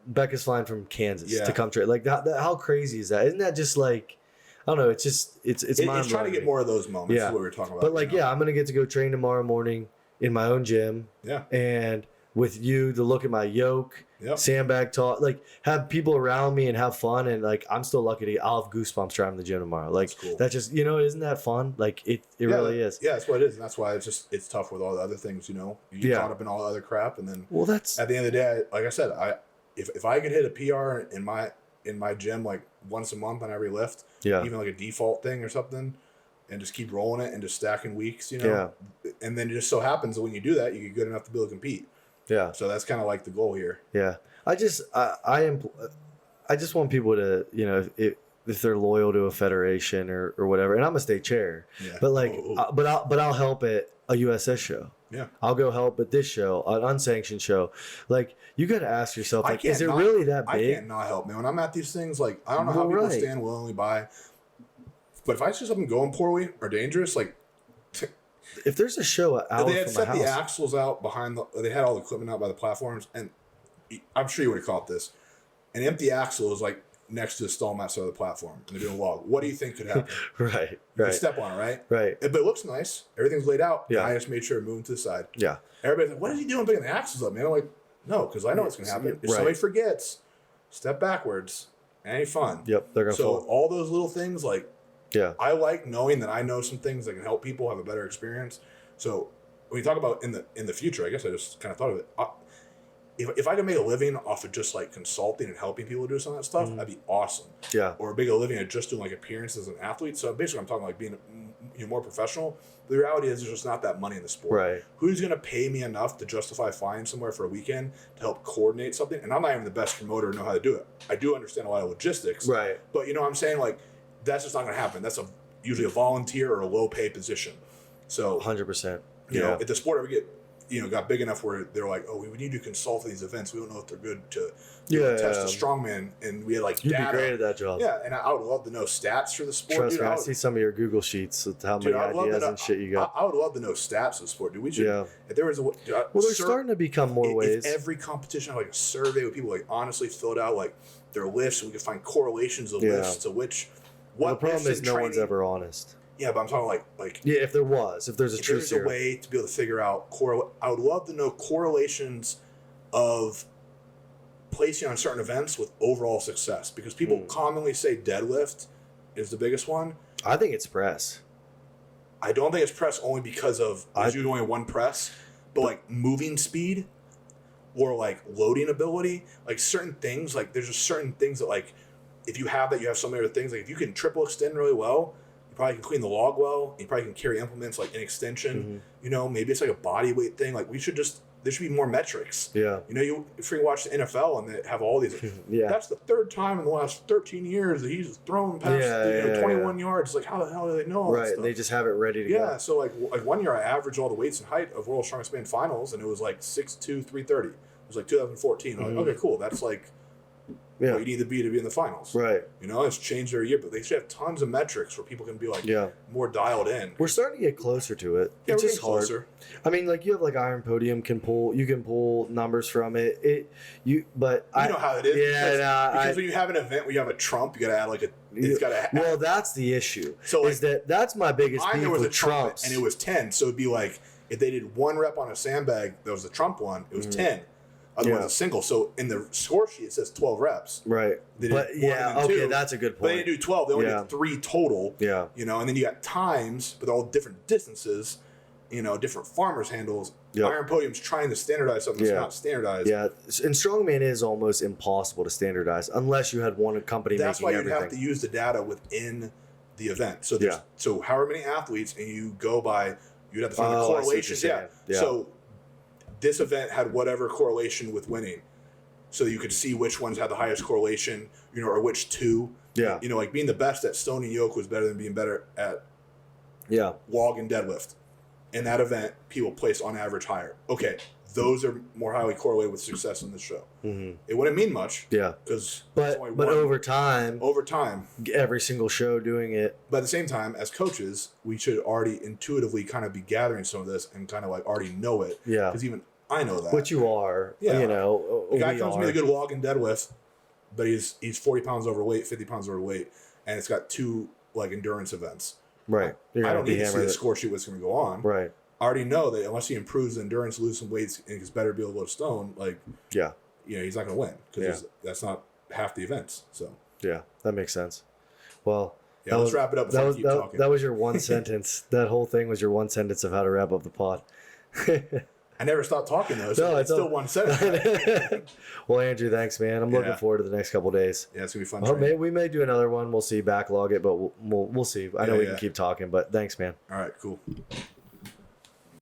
Speaker 1: Becca's flying from Kansas to come train. Like how crazy is that? Isn't that just like, I don't know. It's just it's
Speaker 2: trying to get more of those moments.
Speaker 1: Yeah.
Speaker 2: Is what we were talking about.
Speaker 1: But like, I'm gonna get to go train tomorrow morning in my own gym.
Speaker 2: Yeah.
Speaker 1: And with you to look at my yoke, sandbag talk, like have people around me and have fun. And like, I'm still lucky I'll have goosebumps driving to the gym tomorrow. Like that's just, isn't that fun? Like it really is.
Speaker 2: Yeah, that's what it is. And that's why it's tough with all the other things, You get caught up in all the other crap. And then
Speaker 1: that's
Speaker 2: at the end of the day, like I said, if I could hit a PR in my gym, like once a month on every lift, even like a default thing or something, and just keep rolling it and just stacking weeks, and then it just so happens that when you do that, you get good enough to be able to compete.
Speaker 1: Yeah.
Speaker 2: So that's kind of like the goal here.
Speaker 1: Yeah. I just want people to, if they're loyal to a federation or whatever, and I'm a state chair, but like, but I'll help at a USS show.
Speaker 2: Yeah.
Speaker 1: I'll go help at this show, an unsanctioned show. Like, you got to ask yourself, like, is it really that big?
Speaker 2: I can't not help, man. When I'm at these things, like, I don't know how people stand willingly by, but if I see something going poorly or dangerous, like,
Speaker 1: if there's a show out from my house. They had
Speaker 2: set the axles out they had all the equipment out by the platforms, and I'm sure you would have caught this. An empty axle is like next to the stall mat side of the platform, and they're doing log. What do you think could happen?
Speaker 1: Right.
Speaker 2: You step on it, right?
Speaker 1: Right.
Speaker 2: But it looks nice. Everything's laid out.
Speaker 1: Yeah.
Speaker 2: I just made sure to move to the side.
Speaker 1: Yeah.
Speaker 2: Everybody's like, what is he doing picking the axles up, man? I'm like, no, because I know what's going to happen. If somebody forgets, step backwards. It ain't fun.
Speaker 1: Yep. They're going to fall.
Speaker 2: So all those little things, like,
Speaker 1: I
Speaker 2: like knowing that I know some things that can help people have a better experience. So when you talk about in the future, I guess I just kind of thought of it. if I could make a living off of just like consulting and helping people do some of that stuff, that'd be awesome.
Speaker 1: Yeah.
Speaker 2: Or make a living at just doing like appearances as an athlete. So basically, I'm talking like being more professional. The reality is, there's just not that money in the sport.
Speaker 1: Right.
Speaker 2: Who's going to pay me enough to justify flying somewhere for a weekend to help coordinate something? And I'm not even the best promoter to know how to do it. I do understand a lot of logistics.
Speaker 1: Right.
Speaker 2: But you know what I'm saying? Like, that's just not going to happen. That's usually a volunteer or a low pay position. So
Speaker 1: 100%.
Speaker 2: You know, if the sport ever got big enough where they're like, oh, we need to consult these events. We don't know if they're good to test a strongman. And we had like
Speaker 1: You'd
Speaker 2: data.
Speaker 1: be great at that job.
Speaker 2: Yeah, and I would love to know stats for the sport.
Speaker 1: Trust me, I see some of your Google sheets with how many ideas and shit you got.
Speaker 2: I would love to know stats of the sport. Dude, we should.
Speaker 1: Yeah.
Speaker 2: If there was
Speaker 1: well, there's starting to become more ways.
Speaker 2: If every competition had like a survey where people like honestly filled out like their lifts, and we could find correlations of lifts to which.
Speaker 1: The problem is no one's ever honest.
Speaker 2: Yeah, but I'm talking like
Speaker 1: if there's a true
Speaker 2: there's a way to be able to figure out I would love to know correlations of placing on certain events with overall success, because people commonly say deadlift is the biggest one.
Speaker 1: I think it's press.
Speaker 2: I don't think it's press only because of there's usually only one press, but like moving speed or like loading ability, like certain things, like there's just certain things that like if you have that, you have so many other things. Like if you can triple extend really well, you probably can clean the log well. You probably can carry implements like in extension. You know, maybe it's like a body weight thing. Like there should be more metrics.
Speaker 1: Yeah.
Speaker 2: You know, you freaking watch the NFL and they have all these. That's the third time in the last 13 years that he's thrown past 21 yards. Like how the hell do they know all that stuff?
Speaker 1: They just have it ready to go.
Speaker 2: Yeah. So like 1 year I averaged all the weights and height of World Strongest Man finals, and it was like 6'2", 330. It was like 2014. I'm like, okay, cool. That's like. What you need to be in the finals.
Speaker 1: Right.
Speaker 2: You know, it's changed every year, but they should have tons of metrics where people can be like more dialed in.
Speaker 1: We're starting to get closer to it.
Speaker 2: Yeah,
Speaker 1: it's just hard.
Speaker 2: Closer.
Speaker 1: I mean, like you have like Iron Podium you can pull numbers from it. You know
Speaker 2: how it is.
Speaker 1: Yeah,
Speaker 2: because when you have an event where you have a trump, you got to add like it's got to.
Speaker 1: Well, that's the issue.
Speaker 2: So like,
Speaker 1: that's my biggest beef with
Speaker 2: trumps, and it was 10. So it'd be like if they did one rep on a sandbag, that was the trump one. It was 10. Otherwise, a single. So in the score sheet, it says 12 reps.
Speaker 1: Right. Okay, that's a good point.
Speaker 2: But they didn't do 12. They only did 3 total.
Speaker 1: Yeah.
Speaker 2: You know, and then you got times, but all different distances, you know, different farmers' handles. Yep. Iron Podium's trying to standardize something that's not standardized.
Speaker 1: Yeah. And Strongman is almost impossible to standardize unless you had one company making everything.
Speaker 2: That's why you'd have to use the data within the event. So so however many athletes, and you go by, you'd have to find the correlations. Yeah. So this event had whatever correlation with winning, so you could see which ones had the highest correlation, you know, or which two.
Speaker 1: Yeah.
Speaker 2: You know, like being the best at stone and yoke was better than being better at log and deadlift. In that event, people place on average higher. Okay, those are more highly correlated with success in this show. It wouldn't mean much. Yeah.
Speaker 1: But over time, every single show doing it.
Speaker 2: But at the same time, as coaches, we should already intuitively kind of be gathering some of this and kind of like already know it. Yeah. Because even I know that.
Speaker 1: Which you are. Yeah. You know,
Speaker 2: the guy comes to me with a good log and deadlift, but he's 40 pounds overweight, 50 pounds overweight, and it's got 2 like endurance events.
Speaker 1: Right.
Speaker 2: I don't need to see the score sheet what's going to go on.
Speaker 1: Right.
Speaker 2: I already know that unless he improves endurance, loses some weights, and gets better to be able to lift stone, like you know, he's not going to win because that's not half the events. So
Speaker 1: that makes sense. Well,
Speaker 2: let's wrap it up. Before we keep talking.
Speaker 1: That was your one sentence. That whole thing was your one sentence of how to wrap up the pod.
Speaker 2: I never stopped talking though. So it's still one sentence.
Speaker 1: Well, Andrew, thanks, man. I'm looking forward to the next couple of days.
Speaker 2: Yeah, it's gonna be fun.
Speaker 1: We may do another one. We'll see. Backlog it, but we'll see. I know we can keep talking, but thanks, man.
Speaker 2: All right, cool.